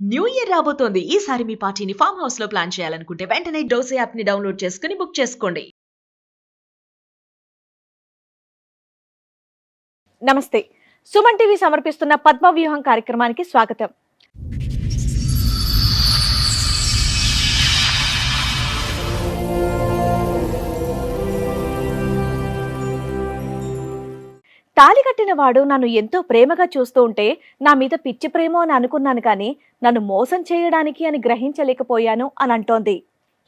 New year రాబోతోంది. ఈసారి మీ పార్టీని ఫామ్ హౌస్ లో ప్లాన్ చేయాలనుకుంటే వెంటనే డోసే యాప్ ని డౌన్లోడ్ చేసుకుని బుక్ చేసుకోండి. నమస్తే. సుమన్ టీవీ సమర్పిస్తున్న పద్మవ్యూహం కార్యక్రమానికి స్వాగతం. తాళి కట్టిన వాడు నన్ను ఎంతో ప్రేమగా చూస్తూ ఉంటే నా మీద పిచ్చి ప్రేమో అని అనుకున్నాను, కానీ నన్ను మోసం చేయడానికి అని గ్రహించలేకపోయాను అని అంటోంది.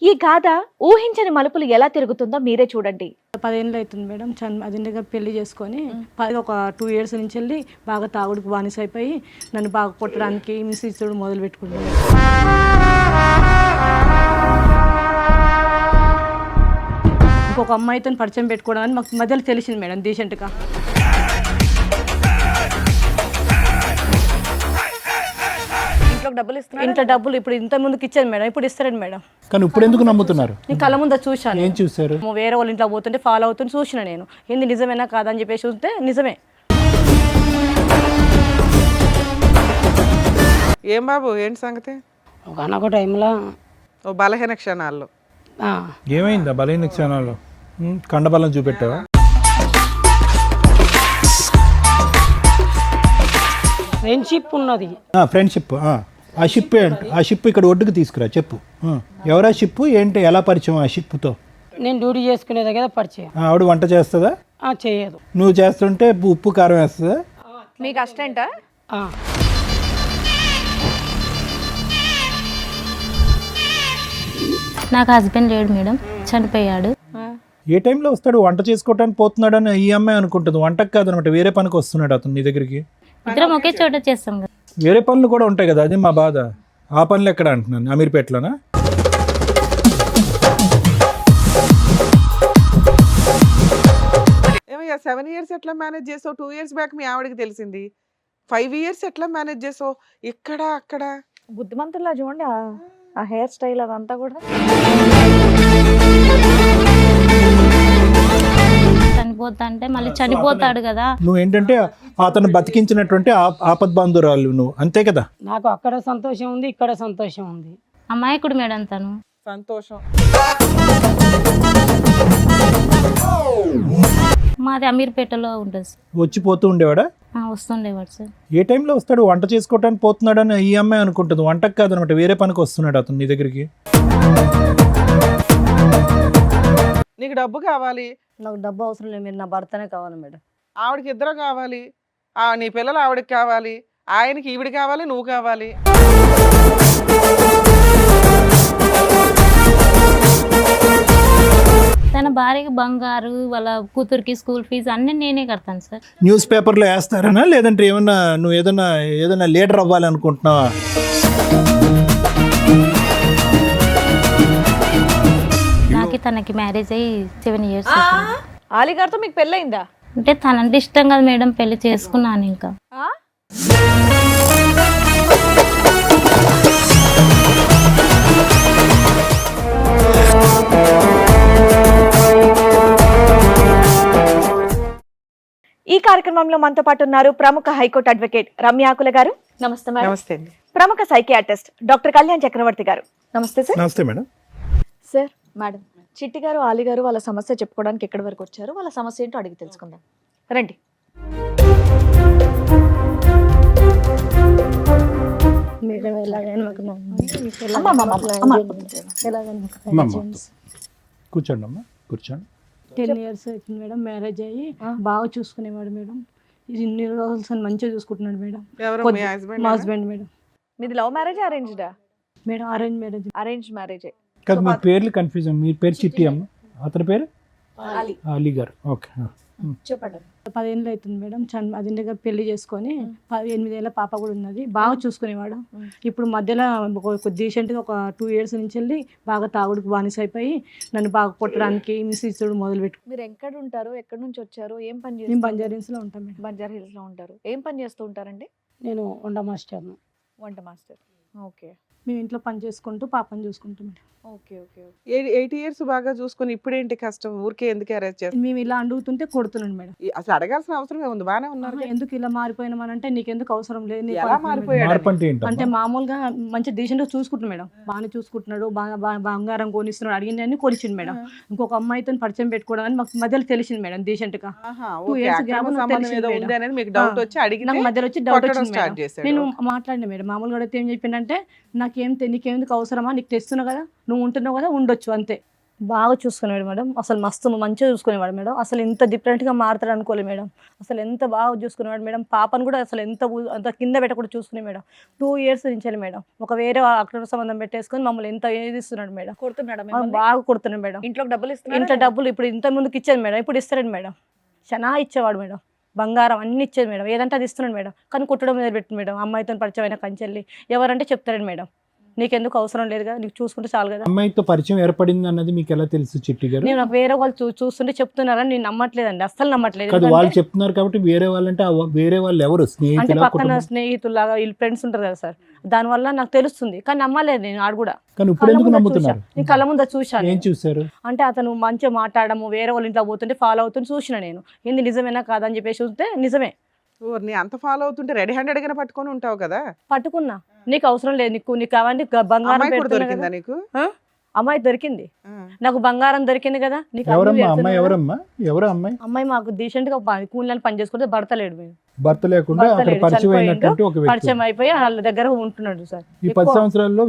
ఈ గాథ ఊహించని మలుపులు ఎలా తిరుగుతుందో మీరే చూడండి. 10 ఏళ్ళు అవుతుంది మేడం. అదిండగా పెళ్లి చేసుకొని ఒక 2 years నుంచి వెళ్ళి బాగా తాగుడుకు బానిస అయిపోయి నన్ను బాగా కొట్టడానికి హింసించడం మొదలు పెట్టుకుంటాను. ఇంకొక అమ్మాయితో పరిచయం పెట్టుకోవడం అని మాకు మధ్యలో తెలిసింది మేడం డీసెంట్గా. ఇంట్లో డబ్బులు ఇప్పుడు ఇంత ముందుకు ఇచ్చాను మేడం, ఇప్పుడు ఇస్తారండి మేడం. కానీ ఇప్పుడు ఎందుకు నమ్ముతున్నారు? నేను కళ్ళ ముందు చూశాను. ఏం చూసారు? వేరే వాళ్ళ ఇంట్లో పోతుంటే ఫాలో అవుతుంటే చూసిన నేను. ఏంది నిజమేనా కాదని చెప్పేసి చూస్తే నిజమే. ఏం బాబు ఏంటి సంగతి? ఒకనొక టైంలో ఓ బలహీన క్షణాల్లో ఏమైందా బలహీన క్షణాల్లో? కండబలం చూపెట్టావా? ఫ్రెండ్షిప్ ఉన్నది. ఫ్రెండ్షిప్. ఆ షిప్ ఏంటి? ఆ షిప్ ఇక్కడ ఒడ్డుకు తీసుకురా చెప్పు. ఎవరా షిప్ ఏంటి? ఎలా పరిచయం ఆ షిప్తో? నేను డ్యూటీ చేసుకునే దగ్గర పరిచయం. ఆవిడ వంట చేస్తుందా? చేయదు. నువ్వు చేస్తుంటే ఉప్పు కారం వేస్తుందా? మీకు అస్టెంటా? నాకు హస్బెండ్ లేడు మేడం, చనిపోయాడు. ఏ టైంలో వస్తాడు? వంట చేసుకోవటానికి పోతున్నాడు అని ఈ అమ్మాయి అనుకుంటుంది. వంటకు కాదనమాట, వేరే పనికి వస్తున్నాడు అతను నీ దగ్గరికి. ఇద్దరం ఒకే చోట చేస్తాం కదా. వేరే పనులు కూడా ఉంటాయి కదా, అది మా బాధ. ఆ పనులు ఎక్కడ అంటున్నాను? అమీర్పేటలోనా? ఏమయ్యా 7 years ఎట్లా మేనేజ్ చేసావు? 2 years బ్యాక్ మీ ఆవిడకి తెలిసింది. 5 years ఎట్లా మేనేజ్ చేసావు? ఇక్కడ అక్కడ బుద్ధిమంతుల్లా చూడండి, ఆ హెయిర్ స్టైల్ అదంతా కూడా. చనిపోతా అంటే మళ్ళీ చనిపోతాడు కదా. నువ్వు ఏంటంటే అతను బతికించినటువంటి ఆపద్బాంధురాలు నువ్వు, అంతే కదా? నాకు అక్కడ సంతోషం ఉంది, ఇక్కడ సంతోషం ఉంది. అమాయకుడు మేడం తను. సంతోషం. మాది అమీర్పేటలో ఉంటుంది సార్. వచ్చిపోతూ ఉండేవాడా? వస్తుండేవాడు సార్. ఏ టైంలో వస్తాడు? వంట చేసుకోవటానికి పోతున్నాడు అని ఈ అమ్మాయి అనుకుంటుంది. వంటకు కాదనమాట, వేరే పనికి వస్తున్నాడు అతను నీ దగ్గరికి. నీకు డబ్బు కావాలి? నాకు డబ్బు అవసరం లేదు, మీరు నా భర్తనే కావాలి మేడం. ఆవిడకి ఇద్దరు కావాలి. నీ పిల్లలు ఆవిడకి కావాలి, ఆయనకి ఈవిడ కావాలి, నువ్వు కావాలి. తన భార్యకి బంగారు, వాళ్ళ కూతురికి స్కూల్ ఫీజు అన్నీ నేనే కడతాను సార్. న్యూస్ పేపర్లో వేస్తారనా, లేదంటే ఏమన్నా నువ్వు ఏదైనా లీడర్ అవ్వాలనుకుంటున్నావా? నాకు తనకి మ్యారేజ్ అయ్యి 7 years. ఆలిగారితో మీకు పెళ్ళయిందా? అంటే తనంటే ఇష్టం కదా మేడం, పెళ్లి చేసుకున్నాను. ఇంకా ఈ కార్యక్రమంలో మనతో పాటు ఉన్నారు ప్రముఖ హైకోర్టు అడ్వకేట్ రమ్యాకుల గారు. నమస్తే మేడం. నమస్తే అండి. ప్రముఖ సైకియాట్రిస్ట్ డాక్టర్ కళ్యాణ్ చక్రవర్తి గారు. నమస్తే సార్. నమస్తే మేడం. సార్, మేడం, చిట్టి గారు ఆలి గారు వాళ్ళ సమస్య చెప్పుకోవడానికి ఎక్కడి వరకు వచ్చారు, వాళ్ళ సమస్య ఏంటో అడిగి తెలుసుకుందాం. రండి. కూర్చోండి అమ్మా, కూర్చోండి. 10 years అవుతుంది మేడం మ్యారేజ్ అయ్యి. బాగా చూసుకునేవాడు మేడం. ఇన్ని రోజులు మంచిగా చూసుకుంటున్నాడు మేడం. ఎవరు? మీ హస్బెండ్? మా హస్బెండ్ మేడం. మీది లవ్ మ్యారేజ్ అరేంజ్డా? Madam arrange marriage. Arrange marriage. కాదు, మీ పేర్లు కన్ఫ్యూజన్. మీ పేరు చిట్టి అమ్మ, అతని పేరు అలీ గారు. ఓకే, చెప్పండి. 10 ఏళ్ళు అవుతుంది మేడం. అదిండగా పెళ్లి చేసుకొని 8 ఏళ్ళ పాప కూడా ఉన్నది. బాగా చూసుకునేవాడు. ఇప్పుడు మధ్యలో డీసెంట్గా ఒక 2 years నుంచి వెళ్ళి బాగా తాగుడుకు బానిస అయిపోయి నన్ను బాగా కొట్టడానికి హింసించడం మొదలు పెట్టు. మీరు ఎక్కడ ఉంటారు, ఎక్కడి నుంచి వచ్చారు, ఏం పని మేము చేస్తారు? బంజారా హిల్స్లో ఉంటాం మేడం. బంజారా హిల్స్ లో ఉంటారు. ఏం పని చేస్తూ ఉంటారండి? నేను వంట మాస్టర్ను. వంట మాస్టర్. ఓకే మేము ఇంట్లో పని చేసుకుంటూ పాపని చూసుకుంటాం మేడం. ఓకే ఓకే 8 ఇయర్స్ బాగా చూసుకుని ఇప్పుడేంటి కష్టం? ఊరికే ఎందుకు అరెస్ట్ చేస్తారు? మేము ఇలా అడుగుతుంటే కొడుతున్నాడు మేడం. అసలు అడగాల్సిన అవసరం ఉంది, బానే ఉన్నారు కదా. ఎందుకు ఇలా మారిపోయినామనంటే నీకెందుకు అవసరం లేదు, నీకు ఎలా అనుకున్నాడు మారిపోయాడు? మార్పు అంటే ఏంటమ్మా? అంటే మామూలుగా మంచి డీసెంట్గా చూసుకుంటున్నాడు మేడం. బాగానే చూసుకుంటున్నాడు, బంగారం కొనిస్తున్నాడు, అడిగింది కొనిచ్చిండు మేడం. ఇంకొక అమ్మాయితో పరిచయం పెట్టుకోవడం అని మాకు మధ్యలో తెలిసింది మేడం డీసెంట్గా. ఆహా, 2 ఓకే. years అక్రమ gap సంబంధం తెలిసింది ఏదో మేడం. ఉంది అనేది మీకు డౌట్ వచ్చి అడిగితే నాకు మధ్యలో వచ్చి డౌట్ కొట్టడం వచ్చింది స్టార్ట్ మేడం. చేశాడు. నేను మాట్లాడిన మేడం మామూలుగా అడిగితే ఏం చెప్పిండంటే నీకెందుకు అవసరమా, నీకు తెస్తున్నావు కదా, నువ్వు ఉంటున్నావు కదా, ఉండొచ్చు అంతే. బాగా చూసుకునేవాడు మేడం, అసలు మస్తు మంచిగా చూసుకునేవాడు మేడం. అసలు ఇంత డిఫరెంట్గా మారుతాడు అనుకోలేదు మేడం. అసలు ఎంత బాగా చూసుకునేవాడు మేడం. పాపను కూడా అసలు అంత కింద పెట్టకుండా చూసుకునే మేడం. 2 years నుంచి మేడం ఒక వేరే అక్రమ సంబంధం పెట్టేసుకొని మమ్మల్ని ఎంత ఏదిస్తున్నాడు మేడం. కొడుతున్నాడు బాగా కొడుతున్నాడు మేడం. ఇంట్లోకి డబ్బులు ఇస్తున్నా ఇంత డబ్బులు ఇప్పుడు ఇంత ముందుకు ఇచ్చాను మేడం, ఇప్పుడు ఇస్తాడు మేడం. చాలా ఇచ్చేవాడు మేడం, బంగారం అన్ని ఇచ్చేది మేడం, ఏదంటే అది ఇస్తున్నాడు మేడం. కానీ కుట్టడం మీద పెట్టింది మేడం. అమ్మాయితో పరిచయం అయిన కంచెల్లి ఎవరంటే చెప్తాడు మేడం, నీకెందుకు అవసరం లేదు కదా, నీకు చూసుకుంటే చాలు కదా. అమ్మాయితో పరిచయం ఏర్పడింది అన్నది మీకు ఎలా తెలుసు చిట్టి గారు? నేను నాకు వేరే వాళ్ళు చూస్తుంటే చెప్తున్నారని నేను నమ్మట్లేదండి, అస్సలు నమ్మట్లేదు. కాదు, వాళ్ళు ఎందుకంటే చెప్తున్నారు కాబట్టి వేరే వాళ్ళంటే వేరే వాళ్ళు ఎవరు? అంటే స్నేహితులా, పక్కన కుటుంబం? స్నేహితులాగా వీళ్ళు ఫ్రెండ్స్ ఉంటారు కదా సార్, దానివల్ల నాకు తెలుస్తుంది. కానీ నమ్మలేదు నేను ఆడు కూడా. కానీ ఇప్పుడు కళ్ళ ఎందుకు ముందర నమ్ముతున్నారు? చూశా. నేను కళ్ళ ముందర చూశాను. ఏం చూసారు? అంటే అతను మంచిగా మాట్లాడము, వేరే వాళ్ళ ఇంట్లో పోతుంటే ఫాలో అవుతుంటే చూసిన నేను. ఏంది నిజమేనా కాదని చెప్పేసి చూస్తే నిజమే. నీ అంత ఫాలో అవుతుంటే రెడీ హ్యాండెడ్ గానే పట్టుకొని ఉంటావు కదా. పట్టుకున్నా, నీకు అవసరం లేదు, నీకు అవన్నీ బంగారం అమ్మాయి కూడా పెడుతున్నా దొరికిందా కదా. నీకు? ఆ? అమ్మాయి దొరికింది, ఆ. నాకు బంగారం దొరికింది కదా. నీకు అన్నీ ఎవరమ్మా పెడుతున్నా అమ్మాయి? కదా. ఎవరమ్మా? ఎవరు అమ్మాయి? అమ్మాయి మాకు డీసెంట్ గా కూలీలను పని చేసుకుంటే భర్త లేడు మేము. భర్త లేకుండా భర్త అక్కడ లేడు, పరిచయం చనిపోయిండు. అయినటువంటి ఒక వ్యక్తి. పరిచయం అయిపోయి వాళ్ళ దగ్గర ఉంటున్నాడు సార్. ఈ 10 సంవత్సరాల్లో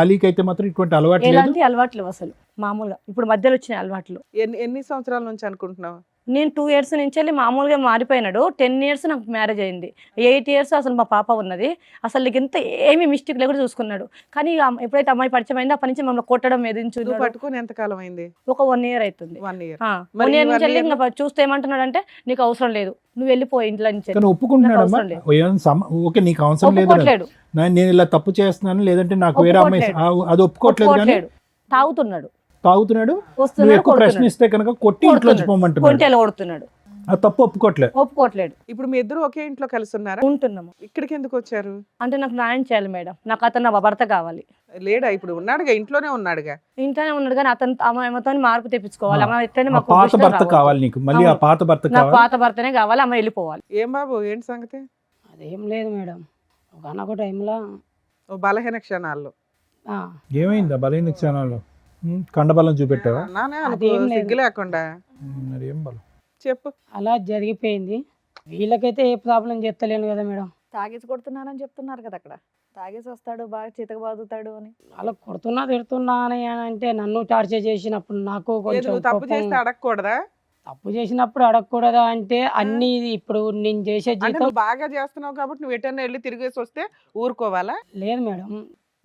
ఆలీకి అయితే మాత్రం ఇటువంటి అలవాటు లేదు. ఎలాంటి అలవాట్లు లేవు అసలు, మామూలుగా ఇప్పుడు మధ్యలో వచ్చిన అలవాట్లు. ఎన్ని సంవత్సరాల నుంచి అనుకుంటున్నావు? నేను 2 years నుంచి వెళ్ళి మామూలుగా మారిపోయినాడు. 10 years నాకు మ్యారేజ్ అయింది. 8 years అసలు మా పాప ఉన్నది. అసలు నీకు ఎంత ఏమీ మిస్టేక్ లేకుండా చూసుకున్నాడు. కానీ ఎప్పుడైతే అమ్మాయి పరిచయం అయిందో అప్పటి నుంచి మమ్మల్ని కొట్టడం నువ్వు ఎదించు. పట్టుకొని ఎంత కాలం అయింది? ఒక 1 year అవుతుంది. 1 year. 1 year నుంచి వెళ్ళి ఇంకా చూస్తే ఏమంటున్నాడు అంటే నీకు అవసరం లేదు, నువ్వు వెళ్ళిపో ఇంట్లో నుంచి. కానీ ఒప్పుకుంటున్నాడమ్మా? అవసరం ఓకే, నీకు అవసరం లేదు, ఒప్పుకోవట్లేడు, నేను ఇలా తప్పు చేస్తున్నాను, లేదంటే నాకు వేరే అమ్మాయి అది ఒప్పుకోవట్లేదు. కానీ ఒప్పుకోవట్లేడు, తాగుతున్నాడు, తాగుతున్నాడు. నువ్వు వస్తున్నాడు, ఎక్కువ ప్రశ్నిస్తే కనుక కొట్టి ఇంట్లోంచి పోమంటున్నాడు. కొంటెలు కొడుతున్నాడు, ఆ తప్పు ఒప్పుకోవట్లేదు. ఒప్పుకోవట్లేడు. ఇప్పుడు మీ ఇద్దరు ఒకే ఇంట్లో కలిసి ఉన్నారా? ఉంటున్నాము. ఇక్కడికి ఎందుకు వచ్చారు? అంటే నాకు న్యాయం చేయాలి మేడం, నాకు అతను నా భర్త కావాలి. లేడా? ఇప్పుడు ఉన్నాడుగా, ఇంట్లోనే ఉన్నాడుగా. ఇంట్లోనే ఉన్నాడు కానీ అతను ఆమెతో మార్పు తెప్పించుకోవాలి. ఆమె ఎట్లయినా ఆ మాకు పాత దృష్టిలో భర్త రావద్దు. కావాలి నీకు, మళ్ళీ ఆ అవును. పాత భర్త నాకు కావాలి. పాత భర్తనే కావాలి, ఆమె వెళ్ళిపోవాలి. ఏం బాబు, ఏంటి సంగతి? అదేం లేదు మేడం, ఒకనొక టైంలో ఓ బలహీన క్షణాల్లో ఏమైందా బలహీన క్షణాల్లో? కండబలం చూపెట్టావా? నానే అదేం అనుకో, లేదు. సిగ్గు లేకుండా మరి ఏం బలం? చెప్పు. అలా జరిగిపోయింది. వీళ్ళకైతే ఏ ప్రాబ్లం చేస్తలేను కదా మేడం. తాగేసి కొడుతున్నానని చెప్తున్నారు కదా అక్కడ. తాగేసి వస్తాడు, బాగా చితకబాదుతాడు అని. అలా కొడుతున్నా తిడుతున్నా అని అంటే నన్ను టార్చర్ చేసినప్పుడు నాకు ఏది కొంచెం నువ్వు తప్పు కోపం. చేస్తే అడగకూడదా? తప్పు చేసినప్పుడు అడగకూడదా అంటే అన్ని ఇప్పుడు నేను చేసే అంటే జీతం నువ్వు బాగా చేస్తున్నావు కాబట్టి నువ్వు ఎటన్నా వెళ్ళి తిరిగేసి వస్తే ఊరుకోవాలా? లేదు మేడం.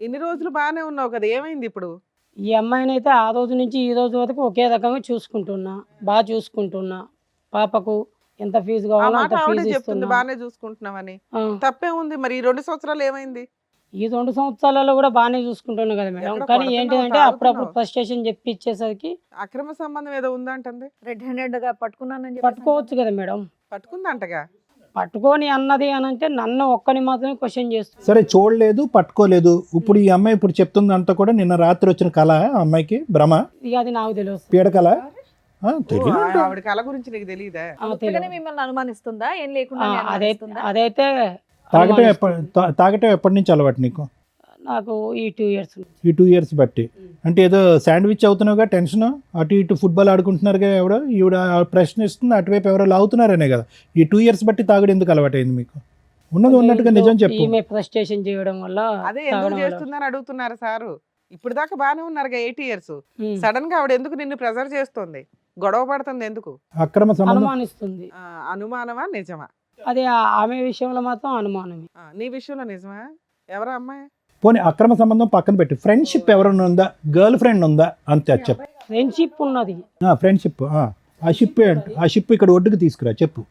ఇన్ని రోజులు బాగానే ఉన్నావు కదా, ఏమైంది ఇప్పుడు? ఈ అమ్మాయిని అయితే ఆ రోజు నుంచి ఈ రోజు వరకు ఒకే రకంగా చూసుకుంటున్నా, బాగా చూసుకుంటున్నా. పాపకు ఎంత ఫీజు ఆ కావాలో మాట అంత ఆవిడే ఫీజు చెప్తుంది, ఇస్తున్నా. బాగానే చూసుకుంటున్నావని. ఆ, తప్పే ఉంది. మరి ఈ 2 సంవత్సరాలు ఏమైంది? ఈ 2 సంవత్సరాలలో కూడా బాగానే చూసుకుంటున్నా కదా మేడం. ఎక్కడ కానీ కొడుతున్నావు, ఏంటిదంటే అప్పుడప్పుడు తాగుతున్నావు? ఫ్రస్ట్రేషన్ చెప్పి ఇచ్చేసరికి అక్రమ సంబంధం ఏదో ఉందంటుంది. రెడ్ హ్యాండెడ్ గా పట్టుకున్నానని చెప్పేసి పట్టుకోవచ్చు కదా మేడం. పట్టుకుందంటగా. పట్టుకొని అన్నది అని అంటే నన్ను ఒక్కని మాత్రమే క్వశ్చన్ చేస్తుంది. సరే, చూడలేదు, పట్టుకోలేదు. ఇప్పుడు ఈ అమ్మాయి ఇప్పుడు చెప్తుందంతా కూడా నిన్న రాత్రి వచ్చిన కళ, ఆ అమ్మాయికి భ్రమ, ఇక అది నాకు తెలియదు. పీడకల. ఓ, తెలియదు. ఆవిడ కళ గురించి నీకు తెలియదా? ఉత్తగానే మిమ్మల్ని అనుమానిస్తుందా? ఏం లేకుండా అదైతే తాగటం అనుమానిస్తుంది. తాగటం ఎప్పటి నుంచి అలవాటు నీకు? నాకు ఈ 2 years ఈ 2 years బట్టి. అంటే ఏదో శాండ్విచ్ అవుతున్నావుగా, టెన్షన్, అటు ఇటు ఫుట్బాల్ ఆడుకుంటున్నారుగా, ఎవడో ఈవిడ ప్రశ్నిస్తుంది, అటువైపు ఎవరో లాగుతున్నారనే కదా. ఈ 2 years బట్టి తాగడం ఎందుకు అలవాటైంది మీకు? ఉన్నది ఉన్నట్టుగా నిజం చెప్పు. ఈమె ఫ్రస్ట్రేషన్ చేయడం వల్ల అదే ఎందుకు తాగడం వల్ల. చేస్తుందని అడుగుతున్నారు సారు. ఇప్పుడు దాకా బాగానే ఉన్నారుగా 8 years. ఉమ్, సడన్ గా ఆవిడ ఎందుకు నిన్ను ప్రెజర్ చేస్తుంది, గొడవ పడుతుంది ఎందుకు? అక్రమ సంబంధం. అనుమానిస్తుంది. అనుమానమా నిజమా? అదే ఆమె విషయంలో మాత్రం అనుమానమే. నీ విషయంలో నిజమా? ఎవరా అమ్మాయి? పోనీ అక్రమ సంబంధం పక్కన పెట్టి ఫ్రెండ్షిప్ ఎవరైనా ఉందా? గర్ల్ ఫ్రెండ్ ఉందా? అంతే చెప్పు. ఫ్రెండ్షిప్ ఉన్నది ఫ్రెండ్షిప్. ఆ షిప్ ఇక్కడ ఒడ్డుకు తీసుకురా చెప్పు.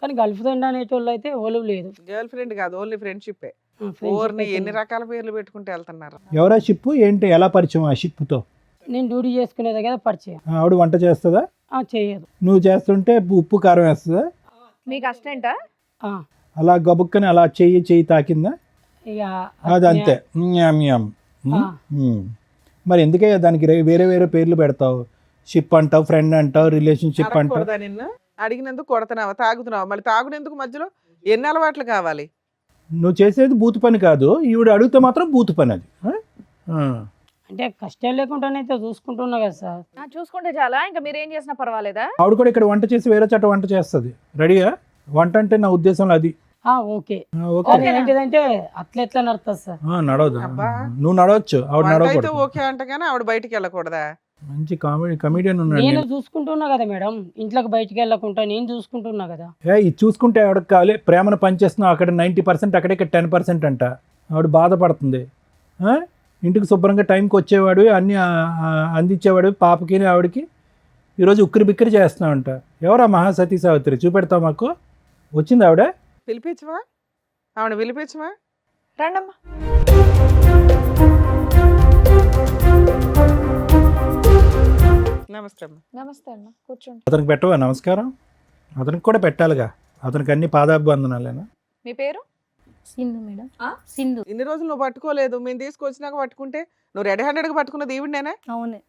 కానీ గర్ల్ ఫ్రెండ్ అనేటోళ్ళు అయితే ఓలు లేదు. గర్ల్ ఫ్రెండ్ కాదు, ఓన్లీ ఫ్రెండ్షిప్. friendship ఓర్ని అయితే ఎన్ని ఉంది. రకాల పేర్లు పెట్టుకుంటూ వెళ్తున్నారు. ఎవరా షిప్? ఏంటి, ఎలా పరిచయం ఆ షిప్తో? నేను డ్యూటీ చేసుకునే దగ్గర పరిచయం. ఆవిడ వంట చేస్తుందా? చేయదు. నువ్వు చేస్తుంటే ఉప్పు కారం వేస్తుందా? మీకు అసిస్టెంటా? ఆ, అలా గబుక్కని అలా చెయ్యి తాకిందా? ఇక అది అంతే మ్యామ్ మ్యామ్. ఆ. మరి ఎందుకే దానికి వేరే వేరే పేర్లు పెడతావు? షిప్ అంటావు, ఫ్రెండ్ అంటావు, రిలేషన్షిప్ అంటావు. అడగకూడదా నిన్ను? అడిగినందుకు కొడుతున్నావా, తాగుతున్నావా? మళ్ళీ తాగునేందుకు మధ్యలో ఎన్ని అలవాట్లు కావాలి? నువ్వు చేసేది బూతు పని కాదు, ఈవిడ అడిగితే మాత్రం బూతు పని అది. ఆ? అంటే కష్టం లేకుండానైతే చూసుకుంటున్నా కదా సార్. చూసుకుంటే చాలా, ఇంకా మీరు ఏం చేసినా పర్వాలేదా? ఆవిడ కూడా ఇక్కడ వంట చేసి వేరే చోట వంట చేస్తుంది. రెడీగా? వంట అంటే నా ఉద్దేశంలో అది. ఓకే. ఓకే. కానీ ఏంటిదంటే అట్లా ఎట్లా నడుస్తుంది సార్? నడవదు. అబ్బా. నువ్వు నడవచ్చు, ఆవిడ వంట అయితే నడవకూడదు. ఓకే అంట కానీ ఆవిడ బయటికి వెళ్ళకూడదా? మంచి కమెడియన్ ఉన్నాడు. నేను చూసుకుంటున్నా కదా మేడం, ఇంట్లోకి బయటికి వెళ్ళకుండా నేను చూసుకుంటున్నా కదా. ఇది చూసుకుంటే ఆవిడకి కావాలి, ప్రేమను పనిచేస్తున్నావు అక్కడ 90%, అక్కడ ఇక్కడ 10% అంట. ఆవిడ బాధపడుతుంది. ఇంటికి శుభ్రంగా టైంకి వచ్చేవాడు, అన్నీ అందించేవాడు పాపకి ఆవిడకి. ఈరోజు ఉక్కిరి బిక్కిరి చేస్తున్నావంట. ఎవరా మహాసతీ సావిత్రి? చూపెడతావు మాకు? వచ్చింది ఆవిడ? పిలిపించవా? ఆవిడ పిలిపించవా? రండమ్మా. నమస్తే అమ్మ. నమస్తే అన్న, కూర్చోండి. అతనికి పెట్టవా నమస్కారం? అతనికి కూడా పెట్టాలిగా, అతనికి అన్ని పాదాభివందనాలేనా? మీ పేరు? సింధు మేడం. ఆ? సింధు. ఇన్ని రోజులు నువ్వు పట్టుకోలేదు, మేము తీసుకొచ్చినాక పట్టుకుంటే నువ్వు రెడీ హ్యాండెడ్గా పట్టుకున్నది ఈవిడనేనా? అవునే,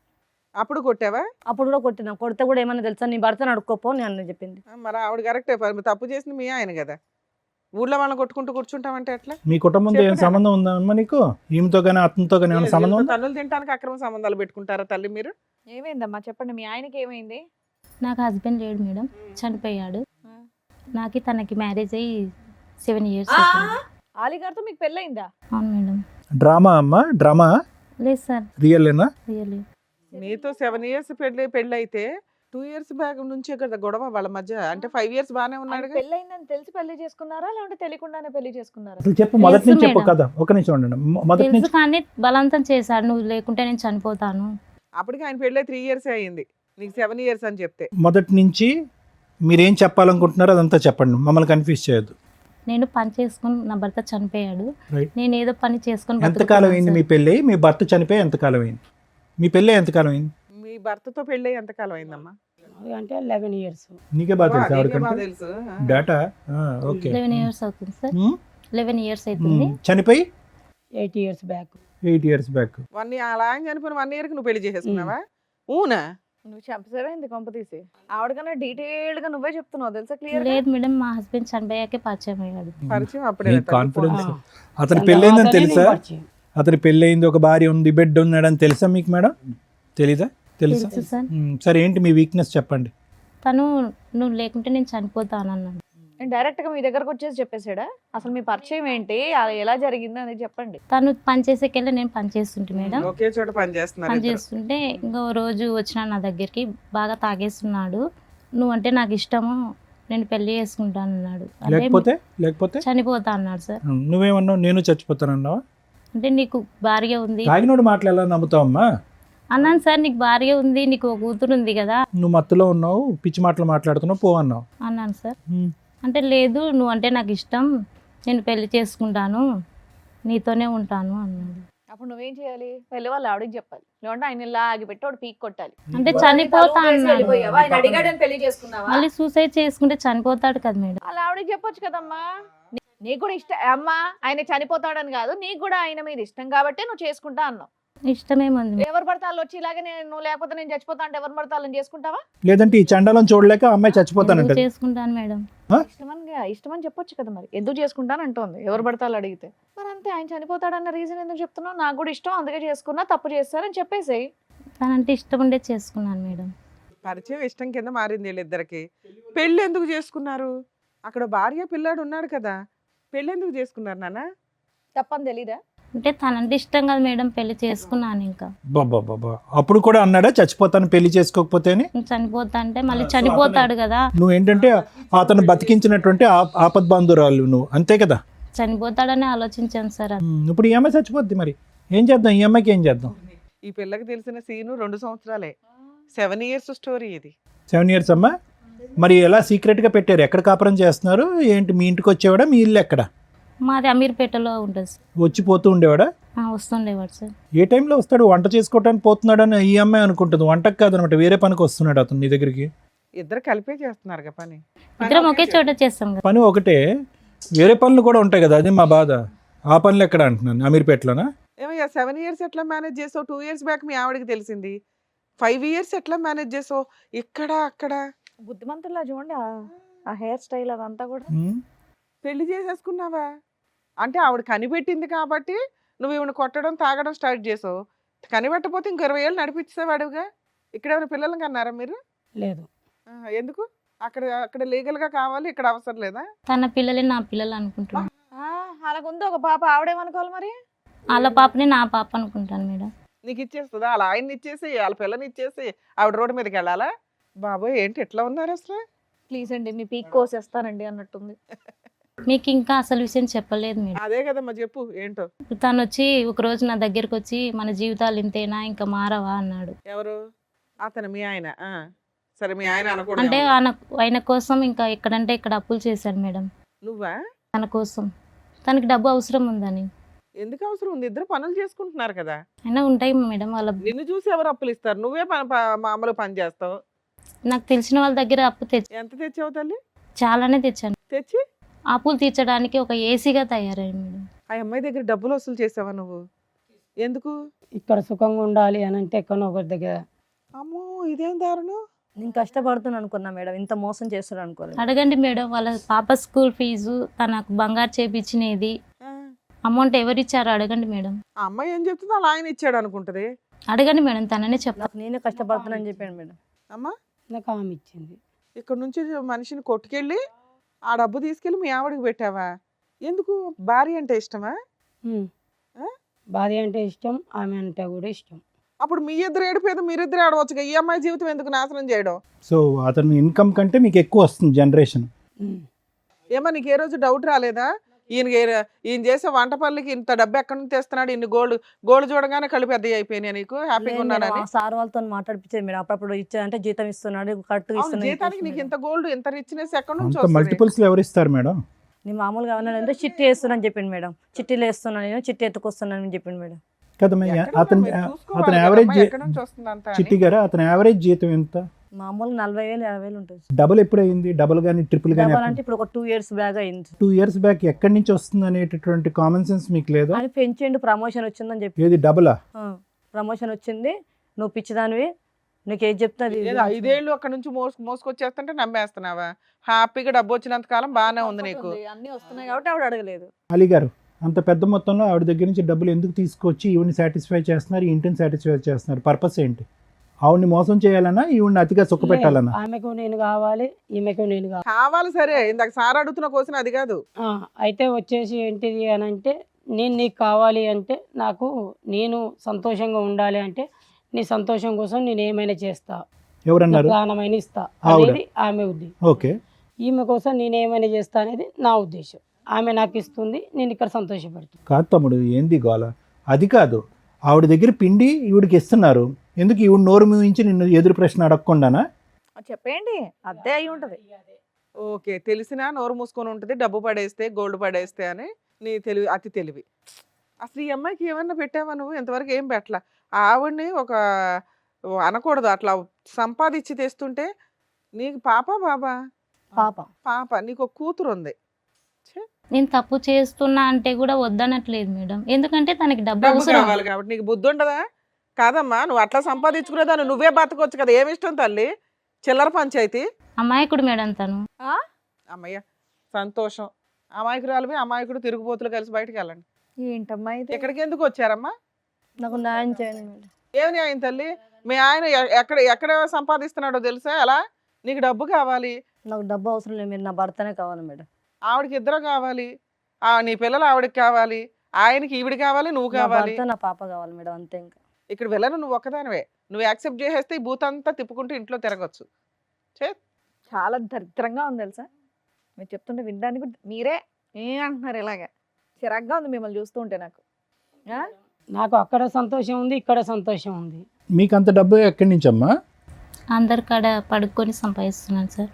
అప్పుడు కొట్టావా? అప్పుడు కూడా కొట్టినా. కొడితే కూడా ఏమన్నా తెలుసా, నీ భర్తను అడుక్కోపో అని అన్న చెప్పింది. మరి ఆవిడ కరెక్టే, తప్పు చేసింది మీ ఆయన కదా. ఊర్లో వాళ్ళని కొట్టుకుంటూ కూర్చుంటామంటే ఎట్లా? మీ కుటుంబంతో ఏం సంబంధం ఉందమ్మా నీకు? ఈమెతో కానీ అతనితో కానీ ఏమైనా సంబంధం ఉందా? తల్లులు తినడానికి అక్రమ సంబంధాలు పెట్టుకుంటారా తల్లి మీరు? ఏమైందమ్మా చెప్పండి, మీ ఆయనకి ఏమైంది? నాకు హస్బెండ్ లేడు మేడం, చనిపోయాడు. నాకు తనకి మ్యారేజ్ అయ్యి 7 years అవుతుంది. ఆలిగారితో మీకు పెళ్ళయిందా? అవును మేడం. డ్రామా అమ్మా, డ్రామా? లేదు సార్, రియల్లేనా? రియల్లీ. నీతో 7 years పెళ్ళి అయితే 2 years బ్యాక్ నుంచే కదా గొడవ వాళ్ళ మధ్య. అంటే 5 years బానే ఉన్నాడు. పెళ్ళయిందని తెలిసి పెళ్లి చేసుకున్నారా, లేదంటే తెలియకుండానే పెళ్లి చేసుకున్నారా? అసలు చెప్పు, మొదటి నుంచి చెప్పు మేడం. కదా. ఒక నిమిషం ఉండండి. మొదటి తెలుసు నుంచి కానీ బలవంతం చేశాడు, నువ్వు లేకుంటే నేను చనిపోతాను. అప్పటికి ఆయన పెళ్ళి 3 years అయ్యింది, నీకు 7 years అని చెప్తే. మొదటి నుంచి మీరేం చెప్పాలనుకుంటున్నారో అదంతా చెప్పండి, మమ్మల్ని కన్ఫ్యూజ్ చేయొద్దు. నేను పని చేసుకుని, నా భర్త చనిపోయాడు, Right. నేను ఏదో పని చేసుకుని ఎంతకాలం అయింది మీ బతుకుతున్నాను పెళ్ళి? మీ భర్త చనిపోయి ఎంతకాలం అయింది? మీ పెళ్ళి ఎంతకాలం అయింది? మీ భర్తతో పెళ్ళి ఎంతకాలం అయిందమ్మా? అంటే 11 years. నీకే బాగా తెలుసు నీకే బాగా ఎవరికంటే తెలుసు. డేటా. ఓకే. 11 years అవుతుంది సార్, 11 years అవుతుంది. చనిపోయి 8 years బ్యాక్. 8 years back. అలా ఆయన చనిపోయిన 1 year కి నువ్వు పెళ్లి చేసేసుకున్నావా? ఊనా? నువ్వు చంపేసావేంది కొంప తీసి? ఆవిడకన్నా డీటెయిల్డ్ గా నువ్వే చెప్తున్నావు తెలుసా, క్లియర్ గా? లేదు మేడం, మా హస్బెండ్ చనిపోయాకే పరిచయం అయ్యాడు. పరిచయం అప్పుడే నీ తల్లి. కాన్ఫిడెన్స్. ఫోన్. అతని పెళ్ళయిందని తర్వాతనే తెలుసా? నేను పరిచయం. అతని పెళ్ళయింది, ఒక భార్య ఉంది, బిడ్డ ఉన్నాడని తెలుసా మీకు మేడం? తెలీదా? తెలుసా? తెలుసు సార్. సరే, ఏంటి మీ వీక్నెస్ చెప్పండి. తను నువ్వు లేకుంటే నేను చనిపోతాను అన్నాడు. డైరెక్ట్ గా మీ దగ్గరకు వచ్చేసి చెప్పేసాడా? అసలు మీ పరిచయం ఏంటి, అది ఎలా జరిగింది అనేది చెప్పండి. తను పని చేసేకెళ్ళి నేను పని చేస్తుంటే మేడం, ఒకే చోట పని చేస్తున్నారు పని ఇద్దరు. చేస్తుంటే ఇంకో రోజు వచ్చిన నా దగ్గరికి, బాగా తాగేస్తున్నాడు, నువ్వంటే నాకు ఇష్టము, నేను పెళ్లి చేసుకుంటాను అన్నాడు. అంటే లేకపోతే చనిపోతా అన్నాడు సార్. నువ్వేమన్నావు? నేను చచ్చిపోతానన్నావా? అంటే నీకు భార్య ఉంది తాగినోడు మాటలు ఎలా నమ్ముతావమ్మా? అన్నాను సార్, నీకు భార్య ఉంది, నీకు ఒక కూతురు ఉంది కదా నువ్వు మత్తులో ఉన్నావు, పిచ్చి మాటలు మాట్లాడుతున్నావు, పో అన్నావు. అన్నాను సార్. అంటే లేదు, నువ్వు అంటే నాకు ఇష్టం, నేను పెళ్లి చేసుకుంటాను, నీతోనే ఉంటాను అన్నాడు. అప్పుడు నువ్వేం చేయాలి? వెళ్ళి వాళ్ళు ఆవిడకి చెప్పాలి, లేదంటే ఆయన ఇలా ఆగిపెట్టి వాడు పీక్ కొట్టాలి. అంటే చనిపోతా అన్నాడు. వెళ్ళిపోయావా? ఆయన అడిగాడని పెళ్లి చేసుకున్నావా? మళ్ళీ సూసైడ్ చేసుకుంటే చనిపోతాడు కదా మేడం. అలా ఆవిడకి చెప్పొచ్చు కదమ్మా. నీకు కూడా ఇష్టం అమ్మా, ఆయన చనిపోతాడని కాదు, నీకు కూడా ఆయన మీద ఇష్టం కాబట్టి నువ్వు చేసుకుంటా అన్నావు. ఇష్టమేముంది మేడం. ఎవరు పడతాళ్ళు వచ్చి ఇలాగే నువ్వు లేకపోతే నేను చచ్చిపోతా అంటే ఎవరు పడతాళ్ళని చేసుకుంటావా? లేదంటే ఈ చండాలం చూడలేక అమ్మాయి చచ్చిపోతానంట. ఎందుకు చేసుకుంటాను మేడం. ఇష్టమని చెప్పొచ్చు కదా, మరి ఎందుకు చేసుకుంటాను అంటోంది ఎవరు పడతాళ్ళు అడిగితే. మరి అంతే, ఆయన చనిపోతాడన్న రీజన్ ఎందుకు చెప్తున్నావు? నాకు కూడా ఇష్టం అందుకే చేసుకున్నా, తప్పు చేస్తారని చెప్పేసి. తనంటే ఇష్టం ఉండే చేసుకున్నాను మేడం. పరిచయం ఇష్టం కింద మారింది వీళ్ళిద్దరికి. పెళ్ళి ఎందుకు చేసుకున్నారు? అక్కడ భార్య పిల్లాడు ఉన్నాడు కదా, పెళ్ళి ఎందుకు చేసుకున్నారు నాన్న? తప్పని తెలీదా? అంటే తనంటే ఇష్టం కదా మేడం, పెళ్లి చేసుకున్నాను. ఇంకా బాబా, అప్పుడు కూడా అన్నాడా చచ్చిపోతాను పెళ్లి చేసుకోకపోతే అని? చనిపోతా అంటే మళ్ళీ చనిపోతాడు కదా, నువ్వు ఏంటంటే అతను బతికించినటువంటి ఆపద్బాంధురాలు నువ్వు, అంతే కదా? చనిపోతాడని ఆలోచించాను సార్. ఇప్పుడు ఈ అమ్మాయి చచ్చిపోద్ది, మరి ఏం చేద్దాం? ఈ అమ్మాయికి ఏం చేద్దాం? ఈ పిల్లకి తెలిసిన సీను 2 సంవత్సరాలే. 7 years స్టోరీ ఇది. 7 years అమ్మా. మరి ఎలా సీక్రెట్గా పెట్టారు? ఎక్కడ కాపురం చేస్తున్నారు ఏంటి? మీ ఇంటికి వచ్చేవాడా? మీ ఇల్లు ఎక్కడ? మాది అమీర్పేటలో ఉంటుంది సార్. వచ్చిపోతూ ఉండేవాడా? వస్తుండేవాడు సార్. ఏ టైంలో వస్తాడు? వంట చేసుకోవడానికి పోతున్నాడని ఈ అమ్మాయి అనుకుంటుంది, వంటకు కాదనమాట, వేరే పనికి వస్తున్నాడు అతను నీ దగ్గరికి. ఇద్దరు కలిపే చేస్తున్నారు కదా పని. ఇద్దరం ఒకే చోట చేస్తాం కదా. పని ఒకటే, వేరే పనులు కూడా ఉంటాయి కదా, అది మా బాధ. ఆ పనులు ఎక్కడ అంటున్నాను, అమీర్పేటలోనా? ఏమయ్యా 7 ఇయర్స్ ఎట్లా మేనేజ్ చేసావు? 2 ఇయర్స్ బ్యాక్ మీ ఆవిడకి తెలిసింది. 5 ఇయర్స్ ఎట్లా మేనేజ్ చేసావు? ఇక్కడ అక్కడ బుద్ధిమంతుల్లా చూడండి ఆ హెయిర్ స్టైల్ అదంతా కూడా. ఉమ్. పెళ్లి చేసేసుకున్నావా? అంటే ఆవిడ కనిపెట్టింది కాబట్టి నువ్వు ఈవిడ కొట్టడం తాగడం స్టార్ట్ చేసావు. కనిపెట్టకపోతే ఇంకో 20 ఏళ్ళు నడిపించేవాడుగా. ఇక్కడ ఎవరైనా పిల్లలకి అన్నారా మీరు? లేదు. ఎందుకు? అక్కడ అక్కడ లీగల్ గా కావాలి, ఇక్కడ అవసరం లేదా? తన పిల్లలే నా పిల్లలు అనుకుంటున్నాను. అలాగుంది ఒక పాప, ఆవిడేమనుకోవాలి మరి? వాళ్ళ పాపని నా పాప అనుకుంటాను మేడం. నీకు ఇచ్చేస్తుందా? వాళ్ళ ఆయన్ని ఇచ్చేసి వాళ్ళ పిల్లని ఇచ్చేసి ఆవిడ రోడ్డు మీదకి వెళ్ళాలా? బాబోయ్ ఏంటి ఎట్లా ఉన్నారు అసలు? ప్లీజ్ అండి మీ పీక్ కోసేస్తానండి అన్నట్టుంది. మీకు ఇంకా అసలు విషయం చెప్పలేదు మేడం. అదే కదమ్మా చెప్పు ఏంటో. తను వచ్చి ఒకరోజు నా దగ్గరికి వచ్చి మన జీవితాలు ఇంతేనా ఇంకా మారవా అన్నాడు. ఎవరు? అతను మీ ఆయన? సరే మీ ఆయన అనకూడదు. అంటే ఆయన కోసం ఇంకా ఎక్కడంటే ఇక్కడ అప్పులు చేశాడు మేడం. నువ్వా? తన కోసం, తనకి డబ్బు అవసరం ఉందని. ఎందుకు అవసరం ఉంది? ఇద్దరు పనులు చేసుకుంటున్నారు కదా. అయినా ఉంటాయి మేడం వాళ్ళ. నిన్ను చూసి ఎవరు అప్పులు ఇస్తారు? నువ్వే మామూలు పని చేస్తావు. నాకు తెలిసిన వాళ్ళ దగ్గర అప్పు ఎంత తెచ్చావు తల్లి? చాలానే తెచ్చాను. తెచ్చి అప్పులు తీర్చడానికి ఒక ఏసీగా తయారయ్యాడు మేడం. ఆ అమ్మాయి దగ్గర డబ్బులు వసూలు చేసావా నువ్వు? ఎందుకు? ఇక్కడ సుఖంగా ఉండాలి అని అంటే ఎక్కడో ఒకరి దగ్గర. అమ్మో ఇదేం దారుణం. నేను కష్టపడుతున్నాను అనుకున్నా మేడం, ఇంత మోసం చేస్తున్నాను అనుకోలేదు. అడగండి మేడం, వాళ్ళ పాప స్కూల్ ఫీజు, తనకు బంగారు చేపించినది ఆ, అమౌంట్ ఎవరిచ్చారో అడగండి మేడం. ఆ అమ్మాయి ఏం చెప్తుందో అలా ఆయన ఇచ్చాడు అనుకుంటది. అడగండి మేడం, తననే చెప్తా. నాకు నేనే కష్టపడుతున్నాను చెప్పాను మేడం. అమ్మా నాకు ఆమె ఇచ్చింది. ఇక్కడ నుంచి మనిషిని కొట్టుకెళ్ళి ఆ డబ్బు తీసుకెళ్ళి మీ ఆవిడకి పెట్టావా? ఎందుకు? భార్య అంటే ఇష్టమా? ఉమ్. ఆ? భార్య అంటే ఇష్టం, ఆమె అంటే కూడా ఇష్టం. అప్పుడు మీ ఇద్దరు ఏడిపోయేది మీరిద్దరు ఆడవచ్చుగా. ఈ అమ్మాయి జీవితం ఎందుకు నాశనం చేయడం? సో అతని ఇన్కమ్ కంటే మీకు ఎక్కువ వస్తుంది జనరేషన్. ఉమ్. ఏమో నీకు ఏ రోజు డౌట్ రాలేదా? ఈయన చేసే వంట పనులకి ఇంత డబ్బు ఎక్కడి నుంచి తెస్తున్నాడు? ఇన్ని గోల్డ్ చూడగానే కళ్ళు పెద్ద అయిపోయినాయి. నీకు హ్యాపీగా ఉన్నానని? సార్ వాళ్ళతో మాట్లాడిపించేది మేడం. అప్పుడప్పుడు ఇచ్చారంటే జీతం ఇస్తున్నాడు, కరెక్ట్ అవును, జీతానికి నీకు ఇంత గోల్డ్ ఇంత రిచ్నెస్ ఎక్కడి నుంచి అంత వస్తుంది? మల్టిపుల్స్ ఎవరు ఇస్తారు మేడం? నేను మామూలుగా ఉన్నానంటే చిట్టి వేస్తున్నాను చెప్పింది మేడం. చిట్టీలు వేస్తున్నాను, నేను చిట్టి ఎత్తుకొస్తున్నాను అని చెప్పింది మేడం. కదా ఎక్కడ అతని మీరు చూసుకోవాలి అతని కదమ్మా, యావరేజ్ ఎక్కడి నుంచి వస్తుంది అంతా అని. చిట్టి గారు అతని యావరేజ్ జీతం ఎంత? మామూలు 40,000 50,000 ఉంటుంది. డబుల్ ఎప్పుడు అయింది? డబుల్ కానీ ట్రిపుల్ కానీ? డబల్ అంటే ఇప్పుడు ఒక 2 years బ్యాగ్ అయింది. 2 years బ్యాక్ ఎక్కడి నుంచి వస్తుంది అనేటటువంటి కామన్ సెన్స్ మీకు లేదా? అని పెంచిండు, ప్రమోషన్ వచ్చిందని చెప్పి. ఏది డబులా? ప్రమోషన్ వచ్చింది, నువ్వు పిచ్చిదానివి, నీకు ఏది చెప్తుంది. ఏదో 5 ఏళ్ళు అక్కడ నుంచి మోసుకొచ్చేస్తుంటే నమ్మేస్తున్నావా? హ్యాపీగా డబ్బు వచ్చినంత కాలం బాగానే ఉంది నీకు. అన్ని వస్తున్నాయి కాబట్టి ఆవిడ అడగలేదు. అలీ గారు అంత పెద్ద మొత్తంలో ఆవిడ దగ్గర నుంచి డబ్బులు ఎందుకు తీసుకొచ్చి ఈవిని సాటిస్ఫై చేస్తున్నారు, ఈ ఇంటిని సాటిస్ఫై చేస్తున్నారు? పర్పస్ ఏంటి? ఆవిడ్ని మోసం చేయాలన్నా, ఈవిడ్ని అతిగా సుఖ పెట్టాలన్నా? ఆమెకు నేను కావాలి, ఈమెకు నేను కావాలి. కావాలి సరే, ఇందాక సార్ అడుగుతున్న క్వశ్చన్ అది కాదు. అయితే వచ్చేసి ఏంటిది అని అంటే, నేను నీకు కావాలి అంటే, నేను సంతోషంగా ఉండాలి అంటే, నీ సంతోషం కోసం నేను ఏమైనా చేస్తా, ఎవరన్నారు? ప్రాణమైన ఇస్తా ఆవిడ. అనేది ఆమె ఉద్దేశం. ఓకే. ఈమె కోసం నేను ఏమైనా చేస్తా అనేది నా ఉద్దేశం. ఆమె నాకు ఇస్తుంది, నేను ఇక్కడ సంతోషపడుతుంది. కాదు తమ్ముడు, ఏంది గోల? అది కాదు, ఆవిడ దగ్గర పిండి ఈవిడికి ఇస్తున్నారు, ఎందుకు ఈవిడ నోరు మూయించి నిన్ను ఎదురు ప్రశ్న అడగకుండానా? చెప్పేయండి, అదే అయి ఉంటది. ఓకే, తెలిసినా నోరు మూసుకొని ఉంటుంది, డబ్బు పడేస్తే గోల్డ్ పడేస్తే అని. నీ తెలివి అతి తెలివి. అసలు ఈ అమ్మాయికి ఏమన్నా పెట్టావా నువ్వు? ఇంతవరకు ఏం పెట్టలా. ఆవిడ్ని ఒక అనకూడదు, అట్లా సంపాదించి తెస్తుంటే. నీకు పాప బాబా? పాప. నీకు ఒక కూతురు ఉంది. నేను తప్పు చేస్తున్నా అంటే కూడా వద్దనట్లేదు మేడం, ఎందుకంటే తనకి డబ్బు డబ్బు అవసరం. కావాలి కాబట్టి. నీకు బుద్ధి ఉండదా? కాదమ్మా, నువ్వు అట్లా సంపాదించుకునేదాన్ని నువ్వే బతకొచ్చు కదా. ఏమి ఇష్టం తల్లి? చిల్లర పంచాయతీ. అమాయకుడు మేడం తను. అమ్మయ్య సంతోషం. అమాయకురాలు అమాయకుడు తిరుగుబోతులు కలిసి బయటకు వెళ్ళండి. ఏంటమ్మా ఇది? ఎక్కడికి ఎందుకు వచ్చారమ్మా? నాకు న్యాయం చేయండి మేడం. ఏమి న్యాయం తల్లి? మీ ఆయన ఎక్కడ సంపాదిస్తున్నాడో తెలుసా? ఎలా? నీకు డబ్బు కావాలి. నాకు డబ్బు అవసరం లేదు, మీరు నా భర్తనే కావాలి మేడం. ఆవిడకి ఇద్దరు కావాలి. నీ పిల్లలు ఆవిడకి కావాలి, ఆయనకి ఈవిడ కావాలి, నువ్వు నా కావాలి. భర్త నా పాప కావాలి మేడం, అంతే. ఇంకా ఇక్కడ వెళ్ళను నువ్వు ఒక్కదానివే. నువ్వు యాక్సెప్ట్ చేసేస్తే ఈ భూతంతా తిప్పుకుంటూ ఇంట్లో తిరగచ్చు. చాలా దరిద్రంగా ఉంది తెలుసా, మీరు చెప్తుంటే వినడానికి కూడా మీరే అంటున్నారు ఇలాగా. చిరాగ్గా ఉంది మిమ్మల్ని చూస్తూ ఉంటే నాకు. నాకు అక్కడ సంతోషం ఉంది, ఇక్కడ సంతోషం ఉంది. మీకు అంత డబ్బు ఎక్కడి నుంచి అమ్మా? అందరి కాడ పడుకొని సంపాదిస్తున్నాను సార్.